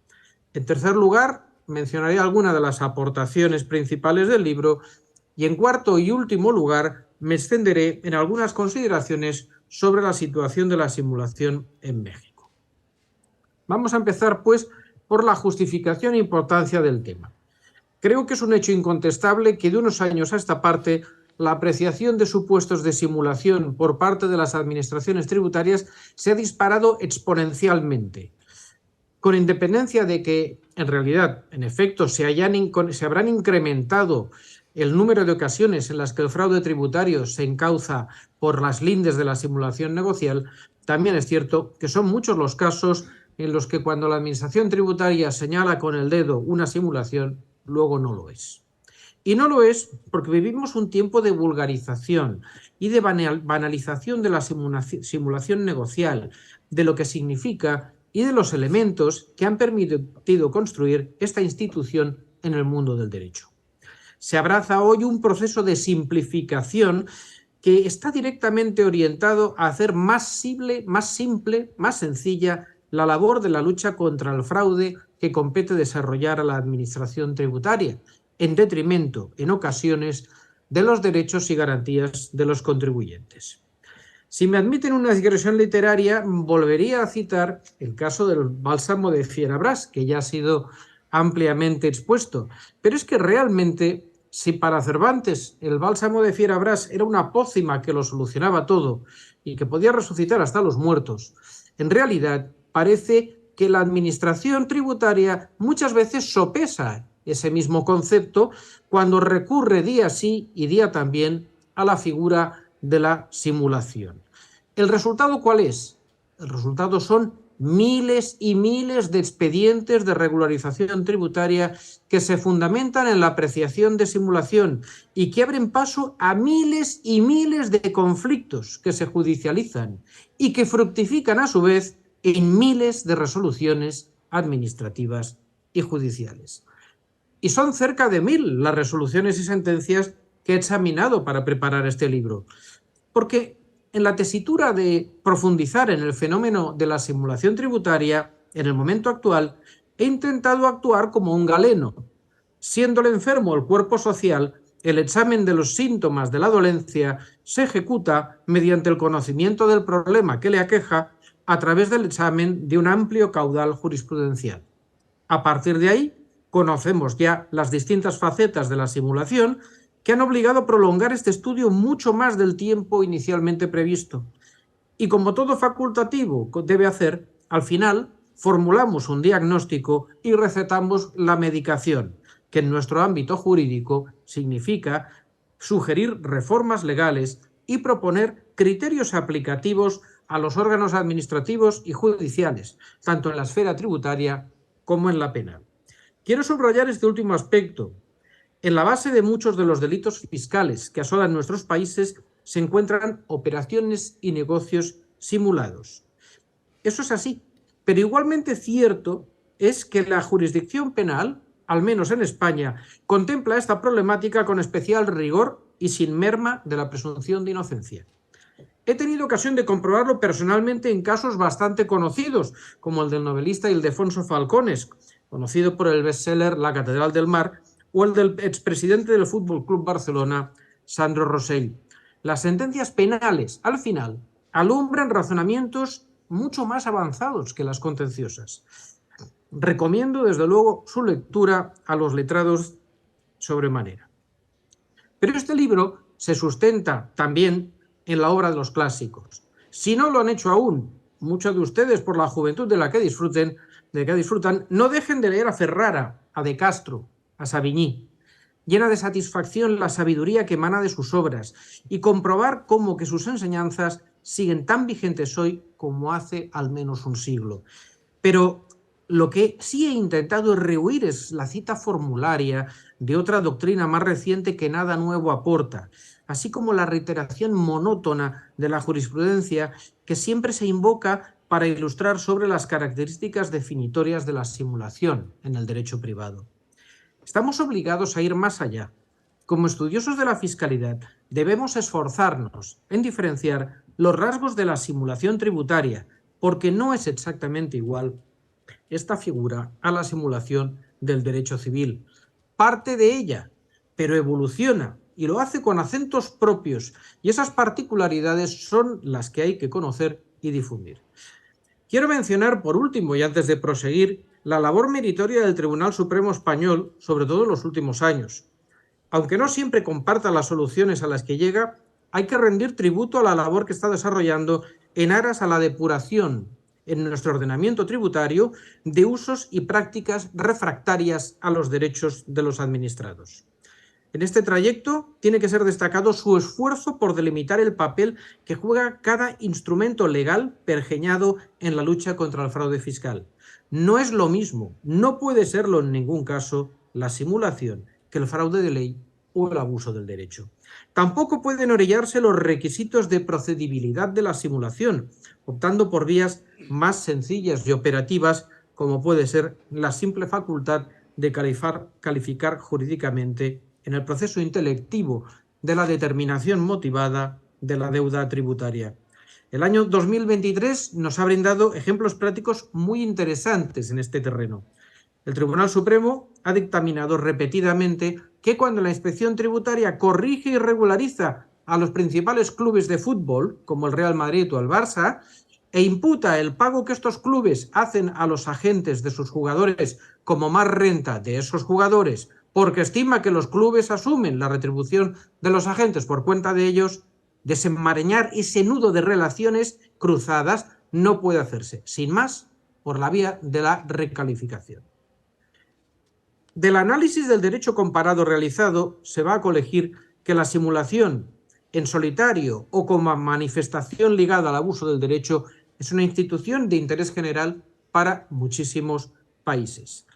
En tercer lugar, mencionaré algunas de las aportaciones principales del libro y en cuarto y último lugar me extenderé en algunas consideraciones sobre la situación de la simulación en México. Vamos a empezar, pues, por la justificación e importancia del tema. Creo que es un hecho incontestable que de unos años a esta parte la apreciación de supuestos de simulación por parte de las administraciones tributarias se ha disparado exponencialmente, con independencia de que, en realidad, en efecto, se habrán incrementado el número de ocasiones en las que el fraude tributario se encauza por las lindes de la simulación negocial, también es cierto que son muchos los casos en los que cuando la administración tributaria señala con el dedo una simulación, luego no lo es. Y no lo es porque vivimos un tiempo de vulgarización y de banalización de la simulación negocial, de lo que significa y de los elementos que han permitido construir esta institución en el mundo del derecho. Se abraza hoy un proceso de simplificación que está directamente orientado a hacer más simple, más sencilla la labor de la lucha contra el fraude que compete desarrollar a la administración tributaria, en detrimento, en ocasiones, de los derechos y garantías de los contribuyentes. Si me admiten una digresión literaria, volvería a citar el caso del bálsamo de Fierabras, que ya ha sido ampliamente expuesto, pero es que realmente, si para Cervantes el bálsamo de Fierabras era una pócima que lo solucionaba todo y que podía resucitar hasta los muertos, en realidad parece que la administración tributaria muchas veces sopesa ese mismo concepto cuando recurre día sí y día también a la figura de la simulación. ¿El resultado cuál es? El resultado son miles y miles de expedientes de regularización tributaria que se fundamentan en la apreciación de simulación y que abren paso a miles y miles de conflictos que se judicializan y que fructifican a su vez en miles de resoluciones administrativas y judiciales. Y son cerca de 1000 las resoluciones y sentencias que he examinado para preparar este libro, porque en la tesitura de profundizar en el fenómeno de la simulación tributaria, en el momento actual, he intentado actuar como un galeno. Siendo el enfermo el cuerpo social, el examen de los síntomas de la dolencia se ejecuta mediante el conocimiento del problema que le aqueja a través del examen de un amplio caudal jurisprudencial. A partir de ahí, conocemos ya las distintas facetas de la simulación que han obligado a prolongar este estudio mucho más del tiempo inicialmente previsto. Y como todo facultativo debe hacer, al final formulamos un diagnóstico y recetamos la medicación, que en nuestro ámbito jurídico significa sugerir reformas legales y proponer criterios aplicativos a los órganos administrativos y judiciales, tanto en la esfera tributaria como en la penal. Quiero subrayar este último aspecto. En la base de muchos de los delitos fiscales que asolan nuestros países se encuentran operaciones y negocios simulados. Eso es así, pero igualmente cierto es que la jurisdicción penal, al menos en España, contempla esta problemática con especial rigor y sin merma de la presunción de inocencia. He tenido ocasión de comprobarlo personalmente en casos bastante conocidos, como el del novelista Ildefonso Falcones, conocido por el bestseller La Catedral del Mar, o el del expresidente del Fútbol Club Barcelona, Sandro Rosell. Las sentencias penales, al final, alumbran razonamientos mucho más avanzados que las contenciosas. Recomiendo, desde luego, su lectura a los letrados sobremanera. Pero este libro se sustenta también en la obra de los clásicos. Si no lo han hecho aún, muchos de ustedes, por la juventud de la que disfrutan, no dejen de leer a Ferrara, a De Castro, a Savigny. Llena de satisfacción la sabiduría que emana de sus obras y comprobar cómo que sus enseñanzas siguen tan vigentes hoy como hace al menos un siglo. Pero lo que sí he intentado rehuir es la cita formularia de otra doctrina más reciente que nada nuevo aporta, así como la reiteración monótona de la jurisprudencia que siempre se invoca para ilustrar sobre las características definitorias de la simulación en el derecho privado. Estamos obligados a ir más allá. Como estudiosos de la fiscalidad, debemos esforzarnos en diferenciar los rasgos de la simulación tributaria, porque no es exactamente igual esta figura a la simulación del derecho civil. Parte de ella, pero evoluciona y lo hace con acentos propios, y esas particularidades son las que hay que conocer y difundir. Quiero mencionar, por último, y antes de proseguir, la labor meritoria del Tribunal Supremo Español, sobre todo en los últimos años. Aunque no siempre comparta las soluciones a las que llega, hay que rendir tributo a la labor que está desarrollando en aras a la depuración en nuestro ordenamiento tributario de usos y prácticas refractarias a los derechos de los administrados. En este trayecto tiene que ser destacado su esfuerzo por delimitar el papel que juega cada instrumento legal pergeñado en la lucha contra el fraude fiscal. No es lo mismo, no puede serlo en ningún caso, la simulación que el fraude de ley o el abuso del derecho. Tampoco pueden orillarse los requisitos de procedibilidad de la simulación, optando por vías más sencillas y operativas, como puede ser la simple facultad de calificar jurídicamente en el proceso intelectivo de la determinación motivada de la deuda tributaria. El año 2023 nos ha brindado ejemplos prácticos muy interesantes en este terreno. El Tribunal Supremo ha dictaminado repetidamente que cuando la inspección tributaria corrige y regulariza a los principales clubes de fútbol, como el Real Madrid o el Barça, e imputa el pago que estos clubes hacen a los agentes de sus jugadores como más renta de esos jugadores, porque estima que los clubes asumen la retribución de los agentes por cuenta de ellos, desenmarañar ese nudo de relaciones cruzadas no puede hacerse, sin más, por la vía de la recalificación. Del análisis del derecho comparado realizado se va a colegir que la simulación en solitario o como manifestación ligada al abuso del derecho es una institución de interés general para muchísimos países.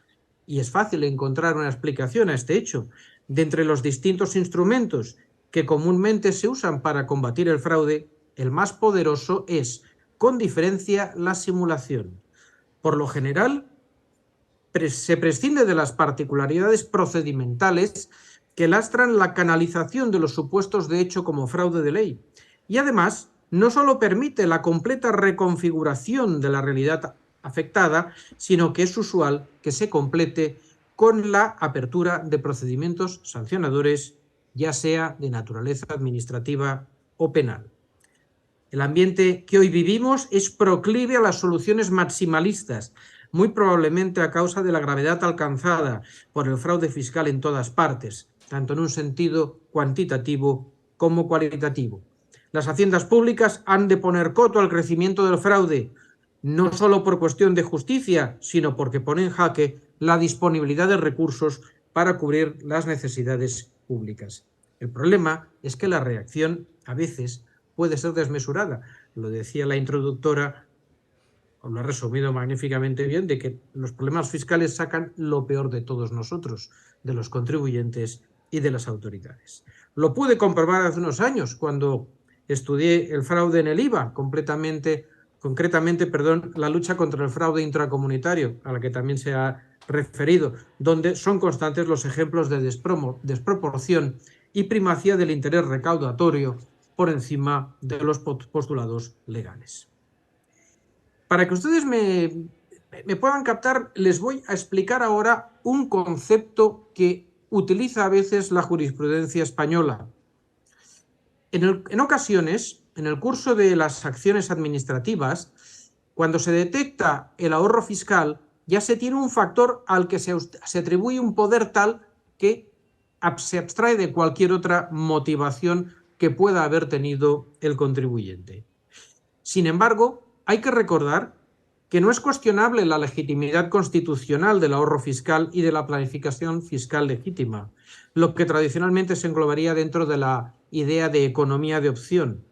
Y es fácil encontrar una explicación a este hecho. De entre los distintos instrumentos que comúnmente se usan para combatir el fraude, el más poderoso es, con diferencia, la simulación. Por lo general, se prescinde de las particularidades procedimentales que lastran la canalización de los supuestos de hecho como fraude de ley. Y además, no solo permite la completa reconfiguración de la realidad afectada, sino que es usual que se complete con la apertura de procedimientos sancionadores, ya sea de naturaleza administrativa o penal. El ambiente que hoy vivimos es proclive a las soluciones maximalistas, muy probablemente a causa de la gravedad alcanzada por el fraude fiscal en todas partes, tanto en un sentido cuantitativo como cualitativo. Las haciendas públicas han de poner coto al crecimiento del fraude, no solo por cuestión de justicia, sino porque pone en jaque la disponibilidad de recursos para cubrir las necesidades públicas. El problema es que la reacción a veces puede ser desmesurada. Lo decía la introductora, o lo ha resumido magníficamente bien, de que los problemas fiscales sacan lo peor de todos nosotros, de los contribuyentes y de las autoridades. Lo pude comprobar hace unos años cuando estudié el fraude en el IVA, concretamente, la lucha contra el fraude intracomunitario, a la que también se ha referido, donde son constantes los ejemplos de desproporción y primacía del interés recaudatorio por encima de los postulados legales. Para que ustedes me puedan captar, les voy a explicar ahora un concepto que utiliza a veces la jurisprudencia española. En ocasiones, en el curso de las acciones administrativas, cuando se detecta el ahorro fiscal, ya se tiene un factor al que se atribuye un poder tal que se abstrae de cualquier otra motivación que pueda haber tenido el contribuyente. Sin embargo, hay que recordar que no es cuestionable la legitimidad constitucional del ahorro fiscal y de la planificación fiscal legítima, lo que tradicionalmente se englobaría dentro de la idea de economía de opción.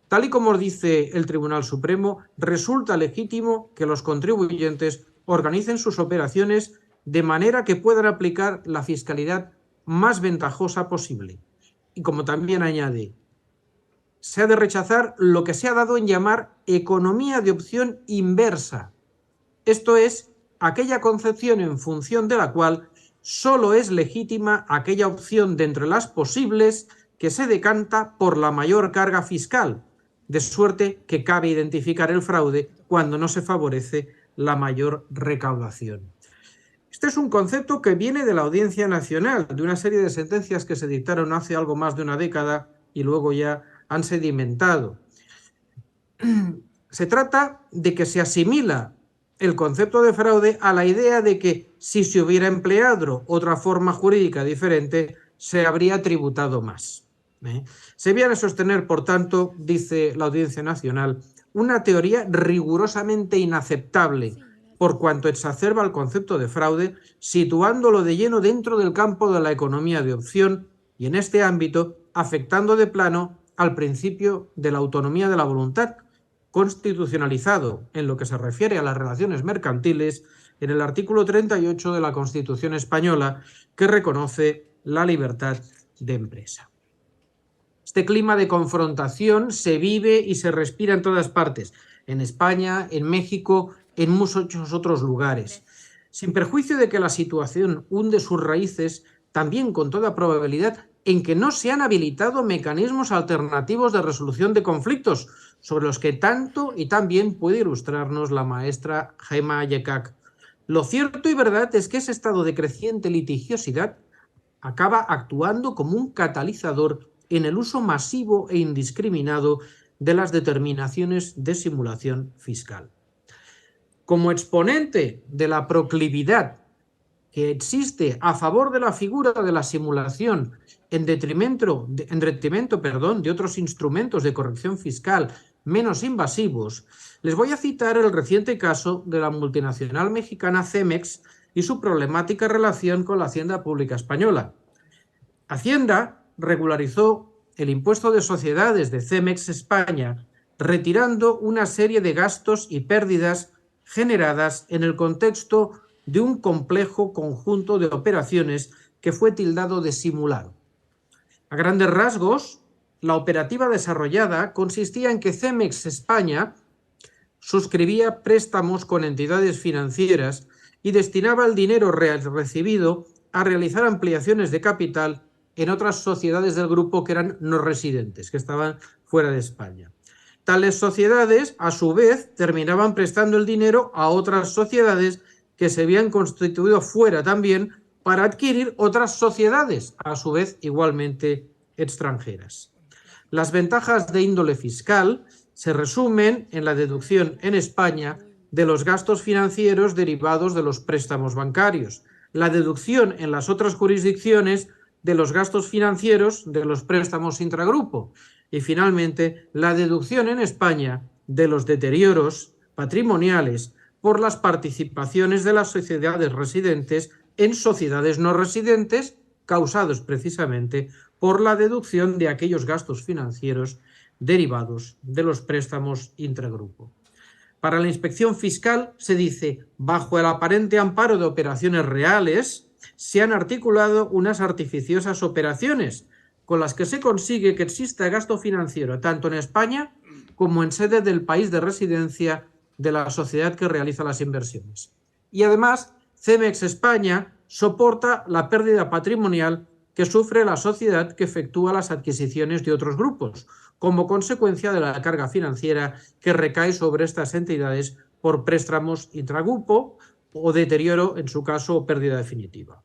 Tal y como dice el Tribunal Supremo, resulta legítimo que los contribuyentes organicen sus operaciones de manera que puedan aplicar la fiscalidad más ventajosa posible. Y como también añade, se ha de rechazar lo que se ha dado en llamar economía de opción inversa. Esto es, aquella concepción en función de la cual solo es legítima aquella opción de entre las posibles que se decanta por la mayor carga fiscal, de suerte que cabe identificar el fraude cuando no se favorece la mayor recaudación. Este es un concepto que viene de la Audiencia Nacional, de una serie de sentencias que se dictaron hace algo más de una década y luego ya han sedimentado. Se trata de que se asimila el concepto de fraude a la idea de que si se hubiera empleado otra forma jurídica diferente, se habría tributado más. Se viene a sostener, por tanto, dice la Audiencia Nacional, una teoría rigurosamente inaceptable por cuanto exacerba el concepto de fraude, situándolo de lleno dentro del campo de la economía de opción y en este ámbito afectando de plano al principio de la autonomía de la voluntad, constitucionalizado en lo que se refiere a las relaciones mercantiles en el artículo 38 de la Constitución española, que reconoce la libertad de empresa. Este clima de confrontación se vive y se respira en todas partes, en España, en México, en muchos otros lugares. Sin perjuicio de que la situación hunde sus raíces, también con toda probabilidad, en que no se han habilitado mecanismos alternativos de resolución de conflictos, sobre los que tanto y tan bien puede ilustrarnos la maestra Gemma Yekak. Lo cierto y verdad es que ese estado de creciente litigiosidad acaba actuando como un catalizador en el uso masivo e indiscriminado de las determinaciones de simulación fiscal. Como exponente de la proclividad que existe a favor de la figura de la simulación en detrimento de otros instrumentos de corrección fiscal menos invasivos, les voy a citar el reciente caso de la multinacional mexicana Cemex y su problemática relación con la Hacienda Pública Española. Hacienda regularizó el impuesto de sociedades de Cemex España, retirando una serie de gastos y pérdidas generadas en el contexto de un complejo conjunto de operaciones que fue tildado de simulado. A grandes rasgos, la operativa desarrollada consistía en que Cemex España suscribía préstamos con entidades financieras y destinaba el dinero recibido a realizar ampliaciones de capital en otras sociedades del grupo que eran no residentes, que estaban fuera de España. Tales sociedades, a su vez, terminaban prestando el dinero a otras sociedades que se habían constituido fuera también para adquirir otras sociedades, a su vez igualmente extranjeras. Las ventajas de índole fiscal se resumen en la deducción en España de los gastos financieros derivados de los préstamos bancarios, la deducción en las otras jurisdicciones de los gastos financieros de los préstamos intragrupo y, finalmente, la deducción en España de los deterioros patrimoniales por las participaciones de las sociedades residentes en sociedades no residentes, causados precisamente por la deducción de aquellos gastos financieros derivados de los préstamos intragrupo. Para la inspección fiscal se dice, bajo el aparente amparo de operaciones reales, se han articulado unas artificiosas operaciones con las que se consigue que exista gasto financiero tanto en España como en sede del país de residencia de la sociedad que realiza las inversiones. Y además, Cemex España soporta la pérdida patrimonial que sufre la sociedad que efectúa las adquisiciones de otros grupos, como consecuencia de la carga financiera que recae sobre estas entidades por préstamos intragrupo o deterioro, en su caso, o pérdida definitiva.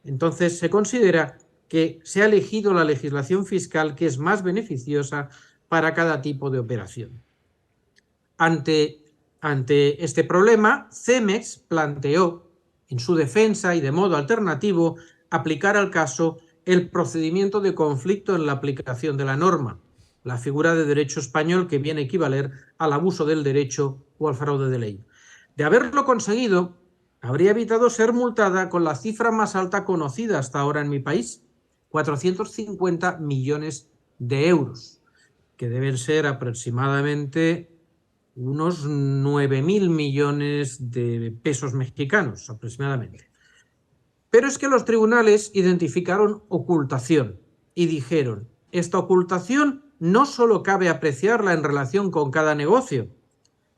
Entonces, se considera que se ha elegido la legislación fiscal que es más beneficiosa para cada tipo de operación. Ante este problema, Cemex planteó, en su defensa y de modo alternativo, aplicar al caso el procedimiento de conflicto en la aplicación de la norma, la figura de derecho español que viene a equivaler al abuso del derecho o al fraude de ley. De haberlo conseguido, habría evitado ser multada con la cifra más alta conocida hasta ahora en mi país, 450 millones de euros, que deben ser aproximadamente unos 9.000 millones de pesos mexicanos, aproximadamente. Pero es que los tribunales identificaron ocultación y dijeron, esta ocultación no solo cabe apreciarla en relación con cada negocio,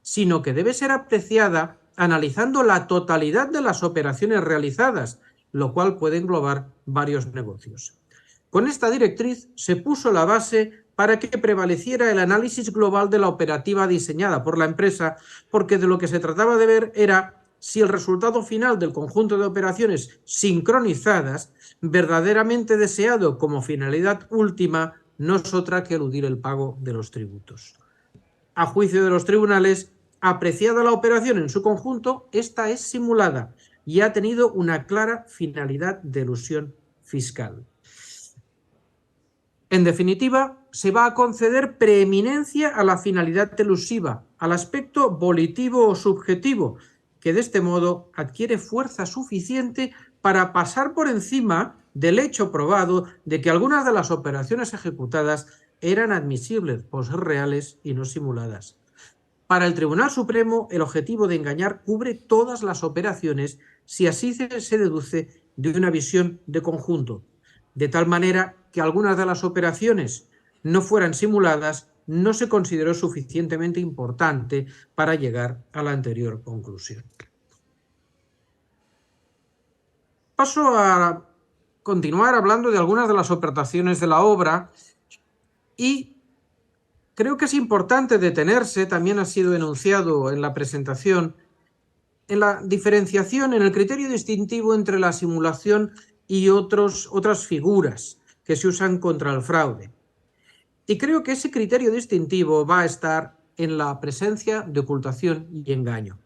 sino que debe ser apreciada analizando la totalidad de las operaciones realizadas, lo cual puede englobar varios negocios. Con esta directriz se puso la base para que prevaleciera el análisis global de la operativa diseñada por la empresa, porque de lo que se trataba de ver era si el resultado final del conjunto de operaciones sincronizadas, verdaderamente deseado como finalidad última, no es otra que eludir el pago de los tributos. A juicio de los tribunales, apreciada la operación en su conjunto, esta es simulada y ha tenido una clara finalidad de elusión fiscal. En definitiva, se va a conceder preeminencia a la finalidad elusiva, al aspecto volitivo o subjetivo, que de este modo adquiere fuerza suficiente para pasar por encima del hecho probado de que algunas de las operaciones ejecutadas eran admisibles por ser reales y no simuladas. Para el Tribunal Supremo, el objetivo de engañar cubre todas las operaciones si así se deduce de una visión de conjunto, de tal manera que algunas de las operaciones no fueran simuladas, no se consideró suficientemente importante para llegar a la anterior conclusión. Paso a continuar hablando de algunas de las operaciones de la obra y creo que es importante detenerse, también ha sido enunciado en la presentación, en la diferenciación, en el criterio distintivo entre la simulación y otras figuras que se usan contra el fraude. Y creo que ese criterio distintivo va a estar en la presencia de ocultación y engaño.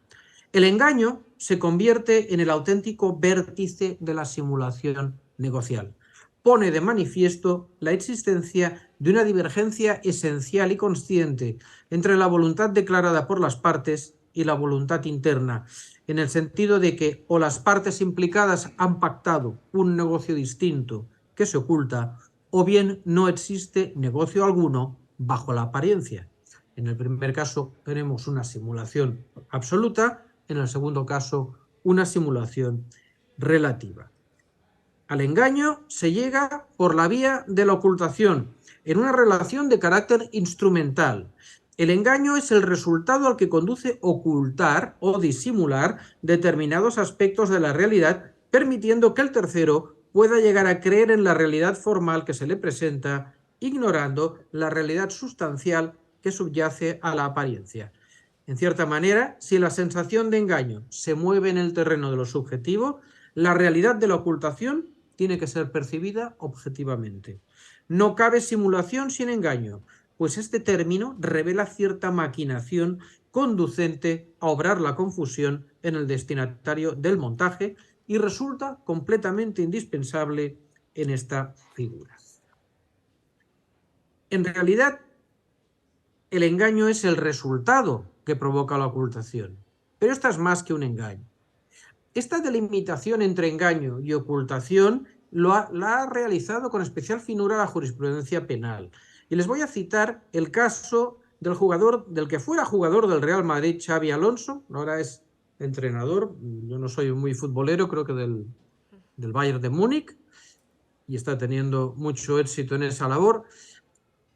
El engaño se convierte en el auténtico vértice de la simulación negocial. Pone de manifiesto la existencia de una divergencia esencial y consciente entre la voluntad declarada por las partes y la voluntad interna, en el sentido de que o las partes implicadas han pactado un negocio distinto que se oculta, o bien no existe negocio alguno bajo la apariencia. En el primer caso tenemos una simulación absoluta, en el segundo caso una simulación relativa. Al engaño se llega por la vía de la ocultación, en una relación de carácter instrumental. El engaño es el resultado al que conduce ocultar o disimular determinados aspectos de la realidad, permitiendo que el tercero pueda llegar a creer en la realidad formal que se le presenta, ignorando la realidad sustancial que subyace a la apariencia. En cierta manera, si la sensación de engaño se mueve en el terreno de lo subjetivo, la realidad de la ocultación tiene que ser percibida objetivamente. No cabe simulación sin engaño, pues este término revela cierta maquinación conducente a obrar la confusión en el destinatario del montaje y resulta completamente indispensable en esta figura. En realidad, el engaño es el resultado que provoca la ocultación, pero esta es más que un engaño. Esta delimitación entre engaño y ocultación la ha realizado con especial finura la jurisprudencia penal. Y les voy a citar el caso del que fuera jugador del Real Madrid, Xabi Alonso, ahora es entrenador, yo no soy muy futbolero, creo que del Bayern de Múnich, y está teniendo mucho éxito en esa labor.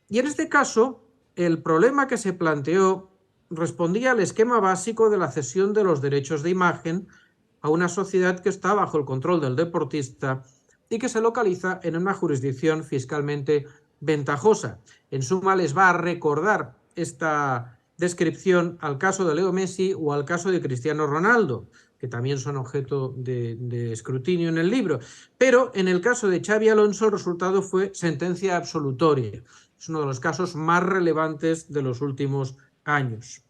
Y en este caso, el problema que se planteó respondía al esquema básico de la cesión de los derechos de imagen a una sociedad que está bajo el control del deportista y que se localiza en una jurisdicción fiscalmente ventajosa. En suma, les va a recordar esta descripción al caso de Leo Messi o al caso de Cristiano Ronaldo, que también son objeto de escrutinio en el libro. Pero en el caso de Xabi Alonso el resultado fue sentencia absolutoria. Es uno de los casos más relevantes de los últimos años.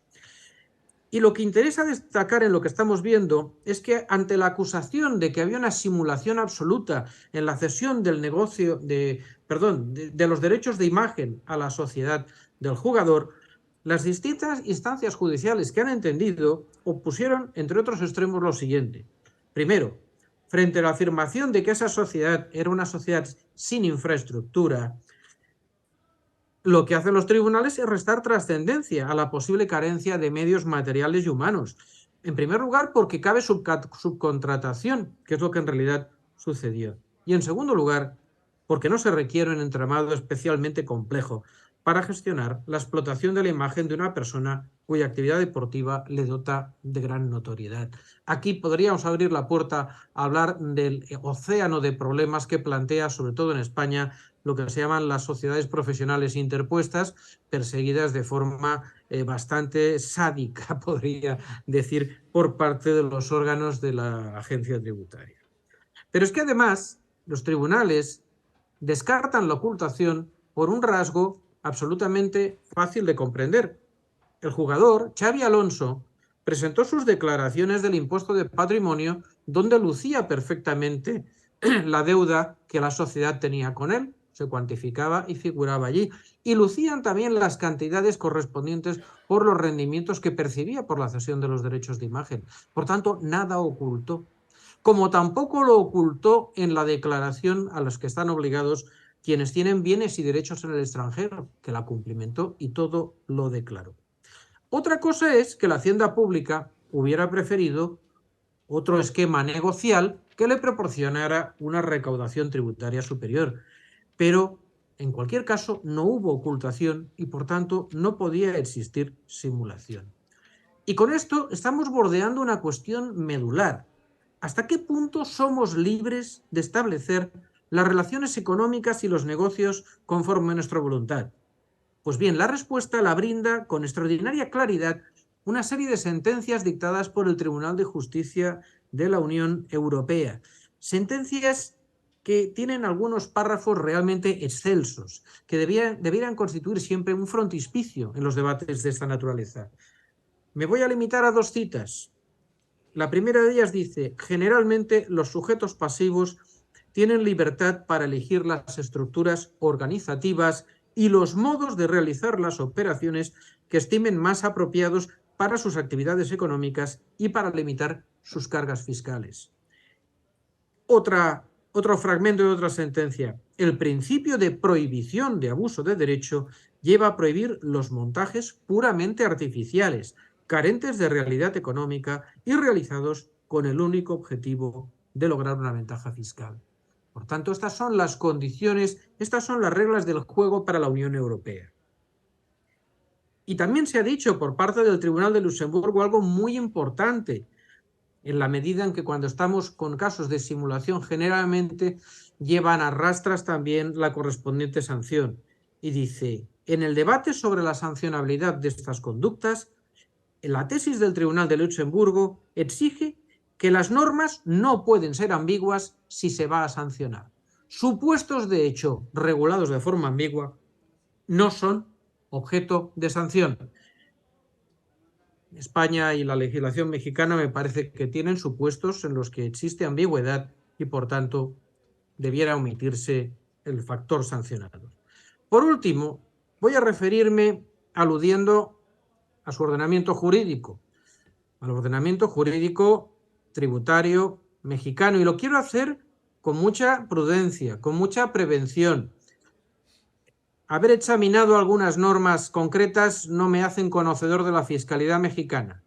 Y lo que interesa destacar en lo que estamos viendo es que ante la acusación de que había una simulación absoluta en la cesión del negocio de los derechos de imagen a la sociedad del jugador, las distintas instancias judiciales que han entendido opusieron, entre otros extremos, lo siguiente. Primero, frente a la afirmación de que esa sociedad era una sociedad sin infraestructura, lo que hacen los tribunales es restar trascendencia a la posible carencia de medios materiales y humanos. En primer lugar, porque cabe subcontratación, que es lo que en realidad sucedió. Y en segundo lugar, porque no se requiere un entramado especialmente complejo para gestionar la explotación de la imagen de una persona cuya actividad deportiva le dota de gran notoriedad. Aquí podríamos abrir la puerta a hablar del océano de problemas que plantea, sobre todo en España, lo que se llaman las sociedades profesionales interpuestas, perseguidas de forma bastante sádica, podría decir, por parte de los órganos de la agencia tributaria. Pero es que además los tribunales descartan la ocultación por un rasgo absolutamente fácil de comprender. El jugador, Xabi Alonso, presentó sus declaraciones del impuesto de patrimonio donde lucía perfectamente la deuda que la sociedad tenía con él, se cuantificaba y figuraba allí, y lucían también las cantidades correspondientes por los rendimientos que percibía por la cesión de los derechos de imagen. Por tanto, nada ocultó. Como tampoco lo ocultó en la declaración a los que están obligados quienes tienen bienes y derechos en el extranjero, que la cumplimentó y todo lo declaró. Otra cosa es que la Hacienda Pública hubiera preferido otro esquema negocial que le proporcionara una recaudación tributaria superior, pero en cualquier caso no hubo ocultación y por tanto no podía existir simulación. Y con esto estamos bordeando una cuestión medular. ¿Hasta qué punto somos libres de establecer las relaciones económicas y los negocios conforme a nuestra voluntad? Pues bien, la respuesta la brinda con extraordinaria claridad una serie de sentencias dictadas por el Tribunal de Justicia de la Unión Europea. Sentencias que tienen algunos párrafos realmente excelsos, que debieran constituir siempre un frontispicio en los debates de esta naturaleza. Me voy a limitar a dos citas. La primera de ellas dice: generalmente los sujetos pasivos tienen libertad para elegir las estructuras organizativas y los modos de realizar las operaciones que estimen más apropiados para sus actividades económicas y para limitar sus cargas fiscales. Otro fragmento de otra sentencia: el principio de prohibición de abuso de derecho lleva a prohibir los montajes puramente artificiales, carentes de realidad económica y realizados con el único objetivo de lograr una ventaja fiscal. Por tanto, estas son las condiciones, estas son las reglas del juego para la Unión Europea. Y también se ha dicho por parte del Tribunal de Luxemburgo algo muy importante, en la medida en que cuando estamos con casos de simulación generalmente llevan a rastras también la correspondiente sanción. Y dice: en el debate sobre la sancionabilidad de estas conductas, la tesis del Tribunal de Luxemburgo exige que las normas no pueden ser ambiguas si se va a sancionar. Supuestos de hecho regulados de forma ambigua no son objeto de sanción. España y la legislación mexicana me parece que tienen supuestos en los que existe ambigüedad y por tanto debiera omitirse el factor sancionado. Por último, voy a referirme aludiendo a su ordenamiento jurídico, al ordenamiento jurídico tributario mexicano, y lo quiero hacer con mucha prudencia, con mucha prevención. Haber examinado algunas normas concretas no me hacen conocedor de la fiscalidad mexicana.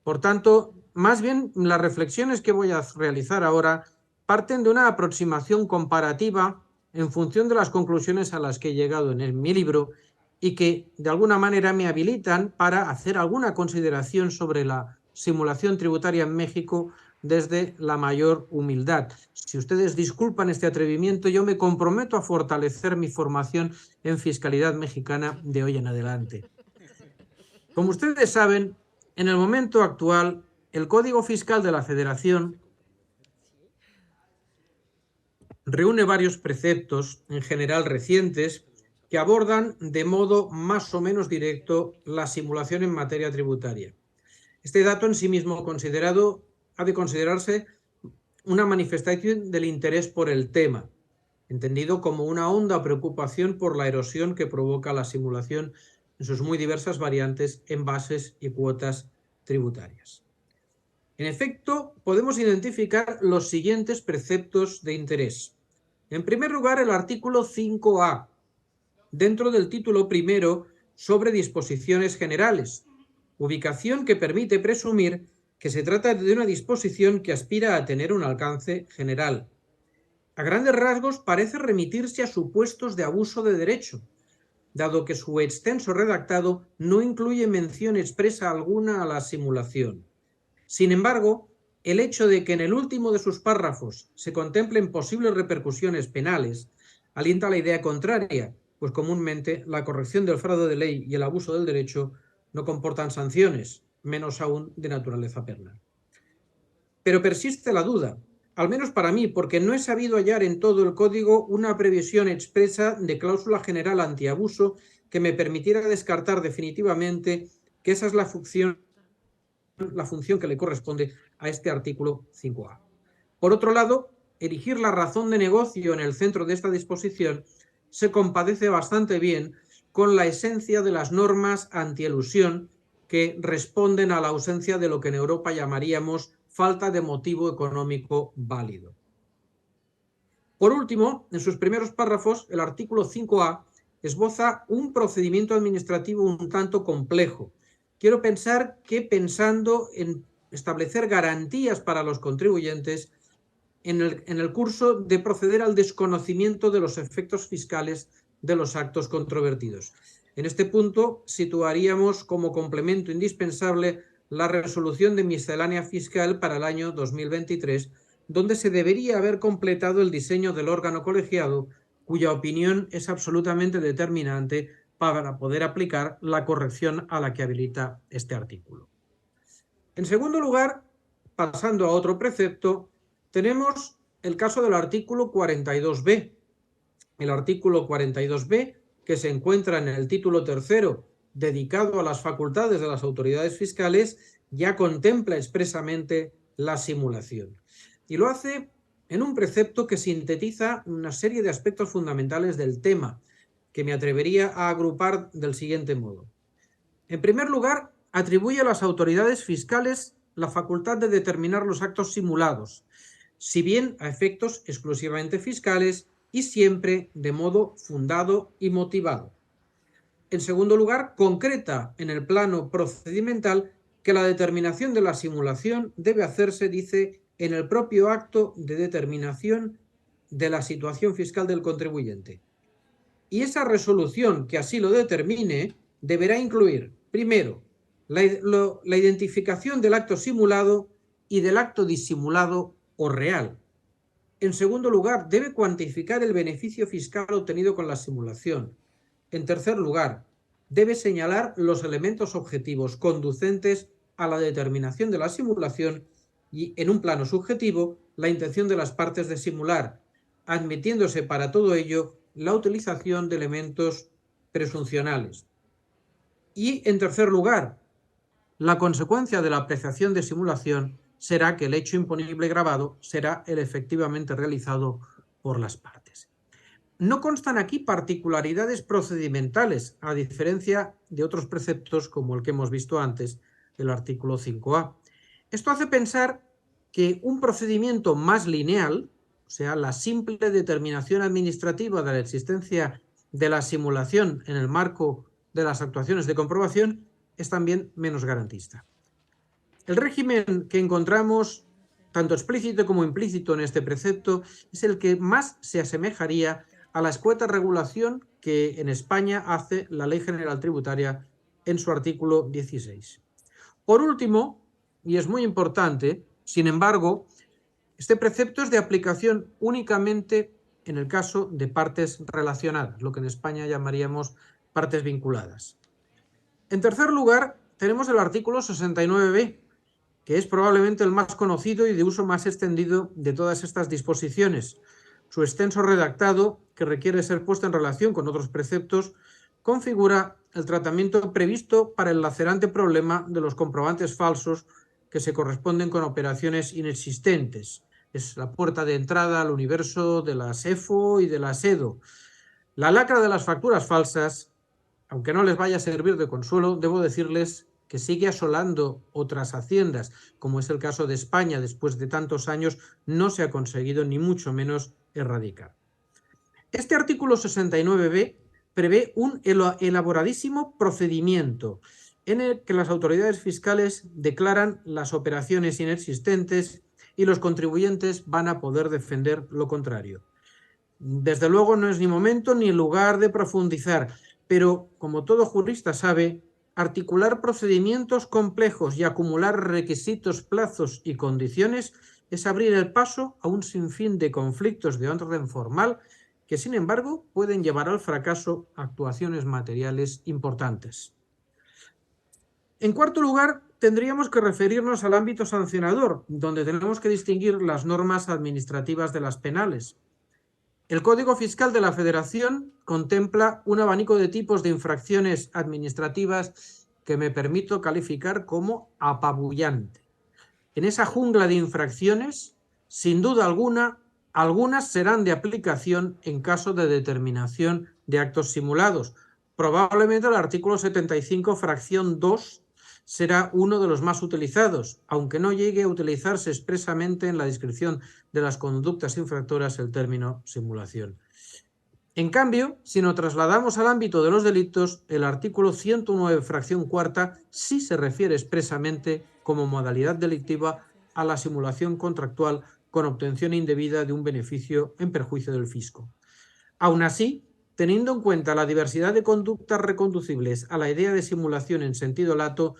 Por tanto, más bien las reflexiones que voy a realizar ahora parten de una aproximación comparativa en función de las conclusiones a las que he llegado en mi libro y que de alguna manera me habilitan para hacer alguna consideración sobre la simulación tributaria en México desde la mayor humildad. Si ustedes disculpan este atrevimiento, yo me comprometo a fortalecer mi formación en fiscalidad mexicana de hoy en adelante. Como ustedes saben, en el momento actual, el Código Fiscal de la Federación reúne varios preceptos, en general recientes, que abordan de modo más o menos directo la simulación en materia tributaria. Este dato en sí mismo considerado ha de considerarse una manifestación del interés por el tema, entendido como una honda preocupación por la erosión que provoca la simulación en sus muy diversas variantes en bases y cuotas tributarias. En efecto, podemos identificar los siguientes preceptos de interés. En primer lugar, el artículo 5A, dentro del título primero sobre disposiciones generales, ubicación que permite presumir que se trata de una disposición que aspira a tener un alcance general. A grandes rasgos parece remitirse a supuestos de abuso de derecho, dado que su extenso redactado no incluye mención expresa alguna a la simulación. Sin embargo, el hecho de que en el último de sus párrafos se contemplen posibles repercusiones penales alienta la idea contraria, pues comúnmente la corrección del fraude de ley y el abuso del derecho no comportan sanciones, menos aún de naturaleza penal. Pero persiste la duda, al menos para mí, porque no he sabido hallar en todo el código una previsión expresa de cláusula general antiabuso que me permitiera descartar definitivamente que esa es la función que le corresponde a este artículo 5A. Por otro lado, erigir la razón de negocio en el centro de esta disposición se compadece bastante bien con la esencia de las normas antielusión que responden a la ausencia de lo que en Europa llamaríamos falta de motivo económico válido. Por último, en sus primeros párrafos, el artículo 5A esboza un procedimiento administrativo un tanto complejo. Quiero pensar que pensando en establecer garantías para los contribuyentes en el curso de proceder al desconocimiento de los efectos fiscales de los actos controvertidos. En este punto situaríamos como complemento indispensable la resolución de miscelánea fiscal para el año 2023, donde se debería haber completado el diseño del órgano colegiado, cuya opinión es absolutamente determinante para poder aplicar la corrección a la que habilita este artículo. En segundo lugar, pasando a otro precepto, tenemos el caso del artículo 42b. El artículo 42b, que se encuentra en el título tercero, dedicado a las facultades de las autoridades fiscales, ya contempla expresamente la simulación. Y lo hace en un precepto que sintetiza una serie de aspectos fundamentales del tema, que me atrevería a agrupar del siguiente modo. En primer lugar, atribuye a las autoridades fiscales la facultad de determinar los actos simulados, si bien a efectos exclusivamente fiscales y siempre de modo fundado y motivado. En segundo lugar, concreta en el plano procedimental que la determinación de la simulación debe hacerse, dice, en el propio acto de determinación de la situación fiscal del contribuyente. Y esa resolución que así lo determine deberá incluir, primero, la identificación del acto simulado y del acto disimulado o real. En segundo lugar, debe cuantificar el beneficio fiscal obtenido con la simulación. En tercer lugar, debe señalar los elementos objetivos conducentes a la determinación de la simulación y, en un plano subjetivo, la intención de las partes de simular, admitiéndose para todo ello la utilización de elementos presuncionales. Y, en tercer lugar, la consecuencia de la apreciación de simulación será que el hecho imponible grabado será el efectivamente realizado por las partes. No constan aquí particularidades procedimentales, a diferencia de otros preceptos como el que hemos visto antes, el artículo 5A. Esto hace pensar que un procedimiento más lineal, o sea, la simple determinación administrativa de la existencia de la simulación en el marco de las actuaciones de comprobación, es también menos garantista. El régimen que encontramos, tanto explícito como implícito en este precepto, es el que más se asemejaría a la escueta regulación que en España hace la Ley General Tributaria en su artículo 16. Por último, y es muy importante, sin embargo, este precepto es de aplicación únicamente en el caso de partes relacionadas, lo que en España llamaríamos partes vinculadas. En tercer lugar, tenemos el artículo 69b, que es probablemente el más conocido y de uso más extendido de todas estas disposiciones. Su extenso redactado, que requiere ser puesto en relación con otros preceptos, configura el tratamiento previsto para el lacerante problema de los comprobantes falsos que se corresponden con operaciones inexistentes. Es la puerta de entrada al universo de la SEFO y de la SEDO. La lacra de las facturas falsas, aunque no les vaya a servir de consuelo, debo decirles que sigue asolando otras haciendas, como es el caso de España, después de tantos años no se ha conseguido ni mucho menos erradicar. Este artículo 69b prevé un elaboradísimo procedimiento en el que las autoridades fiscales declaran las operaciones inexistentes y los contribuyentes van a poder defender lo contrario. Desde luego no es ni momento ni lugar de profundizar, pero, como todo jurista sabe, articular procedimientos complejos y acumular requisitos, plazos y condiciones es abrir el paso a un sinfín de conflictos de orden formal que, sin embargo, pueden llevar al fracaso actuaciones materiales importantes. En cuarto lugar, tendríamos que referirnos al ámbito sancionador, donde tenemos que distinguir las normas administrativas de las penales. El Código Fiscal de la Federación contempla un abanico de tipos de infracciones administrativas que me permito calificar como apabullante. En esa jungla de infracciones, sin duda alguna, algunas serán de aplicación en caso de determinación de actos simulados. Probablemente el artículo 75, fracción 2, será uno de los más utilizados, aunque no llegue a utilizarse expresamente en la descripción de las conductas infractoras el término simulación. En cambio, si nos trasladamos al ámbito de los delitos, el artículo 109, fracción cuarta, sí se refiere expresamente como modalidad delictiva a la simulación contractual con obtención indebida de un beneficio en perjuicio del fisco. Aún así, teniendo en cuenta la diversidad de conductas reconducibles a la idea de simulación en sentido lato,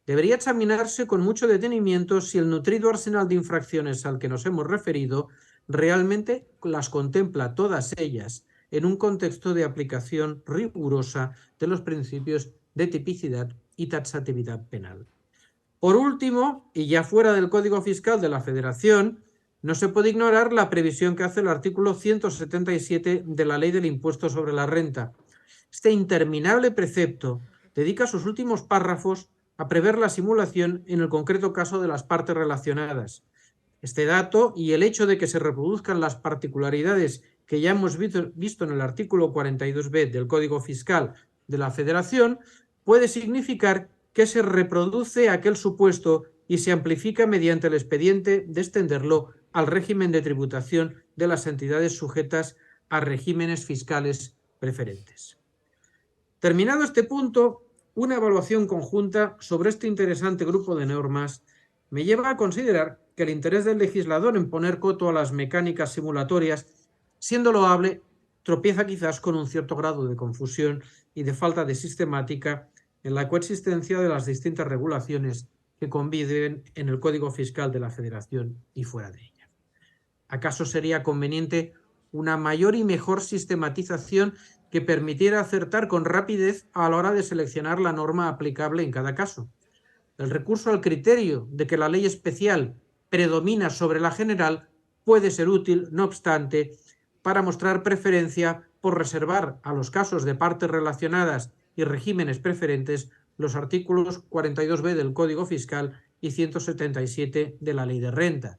debería examinarse con mucho detenimiento si el nutrido arsenal de infracciones al que nos hemos referido realmente las contempla todas ellas en un contexto de aplicación rigurosa de los principios de tipicidad y taxatividad penal. Por último, y ya fuera del Código Fiscal de la Federación, no se puede ignorar la previsión que hace el artículo 177 de la Ley del Impuesto sobre la Renta. Este interminable precepto dedica sus últimos párrafos a prever la simulación en el concreto caso de las partes relacionadas. Este dato y el hecho de que se reproduzcan las particularidades que ya hemos visto en el artículo 42b del Código Fiscal de la Federación puede significar que se reproduce aquel supuesto y se amplifica mediante el expediente de extenderlo al régimen de tributación de las entidades sujetas a regímenes fiscales preferentes. Terminado este punto, una evaluación conjunta sobre este interesante grupo de normas me lleva a considerar que el interés del legislador en poner coto a las mecánicas simulatorias, siendo loable, tropieza quizás con un cierto grado de confusión y de falta de sistemática en la coexistencia de las distintas regulaciones que conviven en el Código Fiscal de la Federación y fuera de ella. ¿Acaso sería conveniente una mayor y mejor sistematización que permitiera acertar con rapidez a la hora de seleccionar la norma aplicable en cada caso? El recurso al criterio de que la ley especial predomina sobre la general puede ser útil, no obstante, para mostrar preferencia por reservar a los casos de partes relacionadas y regímenes preferentes los artículos 42b del Código Fiscal y 177 de la Ley de Renta.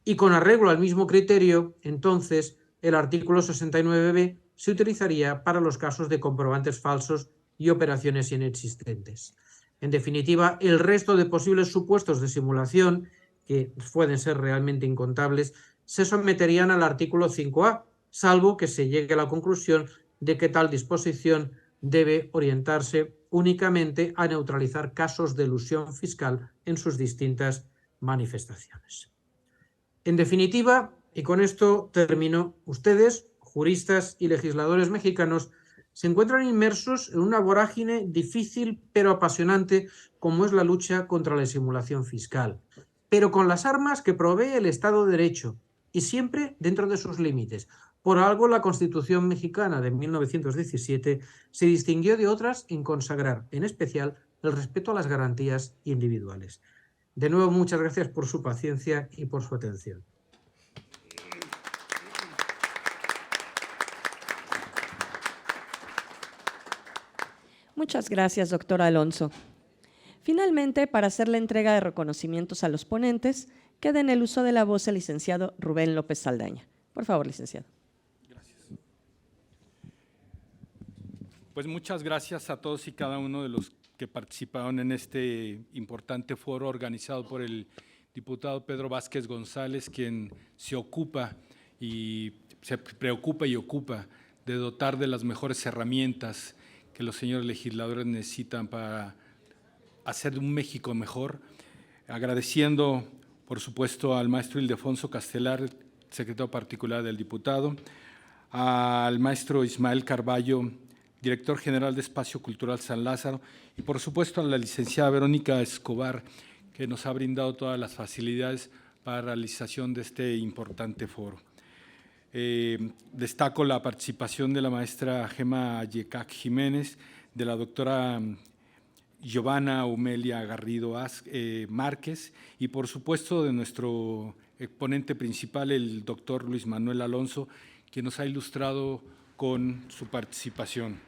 Y con arreglo al mismo criterio, entonces, el artículo 69b se utilizaría para los casos de comprobantes falsos y operaciones inexistentes. En definitiva, el resto de posibles supuestos de simulación, que pueden ser realmente incontables, se someterían al artículo 5a, salvo que se llegue a la conclusión de que tal disposición debe orientarse únicamente a neutralizar casos de elusión fiscal en sus distintas manifestaciones. En definitiva, y con esto termino, ustedes, juristas y legisladores mexicanos, se encuentran inmersos en una vorágine difícil pero apasionante como es la lucha contra la simulación fiscal, pero con las armas que provee el Estado de Derecho y siempre dentro de sus límites. Por algo la Constitución mexicana de 1917 se distinguió de otras en consagrar, en especial, el respeto a las garantías individuales. De nuevo, muchas gracias por su paciencia y por su atención. Muchas gracias, doctor Alonso. Finalmente, para hacer la entrega de reconocimientos a los ponentes, queda en el uso de la voz el licenciado Rubén López Saldaña. Por favor, licenciado. Gracias. Pues muchas gracias a todos y cada uno de los que participaron en este importante foro organizado por el diputado Pedro Vázquez González, quien se preocupa y ocupa de dotar de las mejores herramientas que los señores legisladores necesitan para hacer un México mejor. Agradeciendo, por supuesto, al maestro Ildefonso Castelar, secretario particular del diputado, al maestro Ismael Carballo, director general de Espacio Cultural San Lázaro, y por supuesto a la licenciada Verónica Escobar, que nos ha brindado todas las facilidades para la realización de este importante foro. Destaco la participación de la maestra Gema Ayekak Jiménez, de la doctora Giovanna Umelia Garrido Márquez y por supuesto de nuestro exponente principal, el doctor Luis Manuel Alonso, quien nos ha ilustrado con su participación.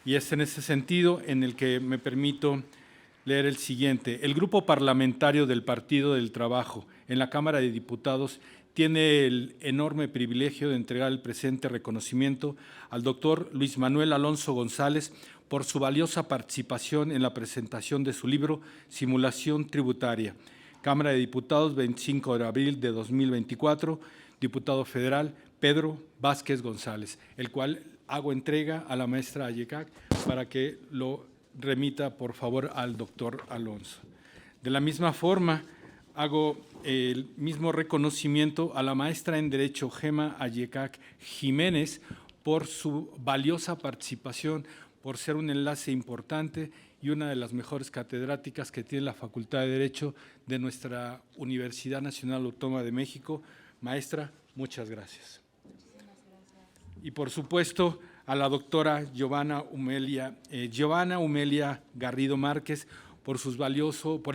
Y es en ese sentido en el que me permito leer el siguiente. El Grupo Parlamentario del Partido del Trabajo en la Cámara de Diputados tiene el enorme privilegio de entregar el presente reconocimiento al doctor Luis Manuel Alonso González por su valiosa participación en la presentación de su libro Simulación Tributaria. Cámara de Diputados, 25 de abril de 2024, diputado federal Pedro Vázquez González, el cual hago entrega a la maestra Ayekak para que lo remita, por favor, al doctor Alonso. De la misma forma, hago el mismo reconocimiento a la maestra en Derecho Gema Ayekak Jiménez por su valiosa participación, por ser un enlace importante y una de las mejores catedráticas que tiene la Facultad de Derecho de nuestra Universidad Nacional Autónoma de México. Maestra, muchas gracias. Y por supuesto a la doctora Giovanna Umelia Garrido Márquez por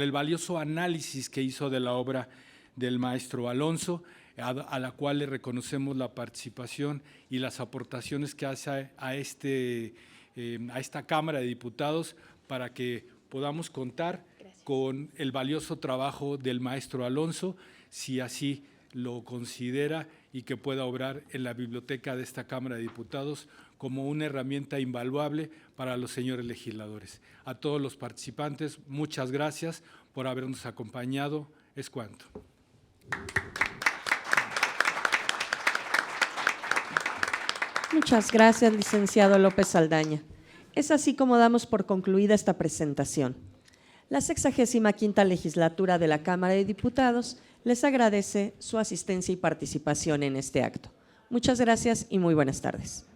el valioso análisis que hizo de la obra del maestro Alonso, a la cual le reconocemos la participación y las aportaciones que hace a esta Cámara de Diputados para que podamos contar con el valioso trabajo del maestro Alonso, si así lo considera, y que pueda obrar en la biblioteca de esta Cámara de Diputados como una herramienta invaluable para los señores legisladores. A todos los participantes, muchas gracias por habernos acompañado. Es cuanto. Muchas gracias, licenciado López Saldaña. Es así como damos por concluida esta presentación. La 65ª Legislatura de la Cámara de Diputados les agradece su asistencia y participación en este acto. Muchas gracias y muy buenas tardes.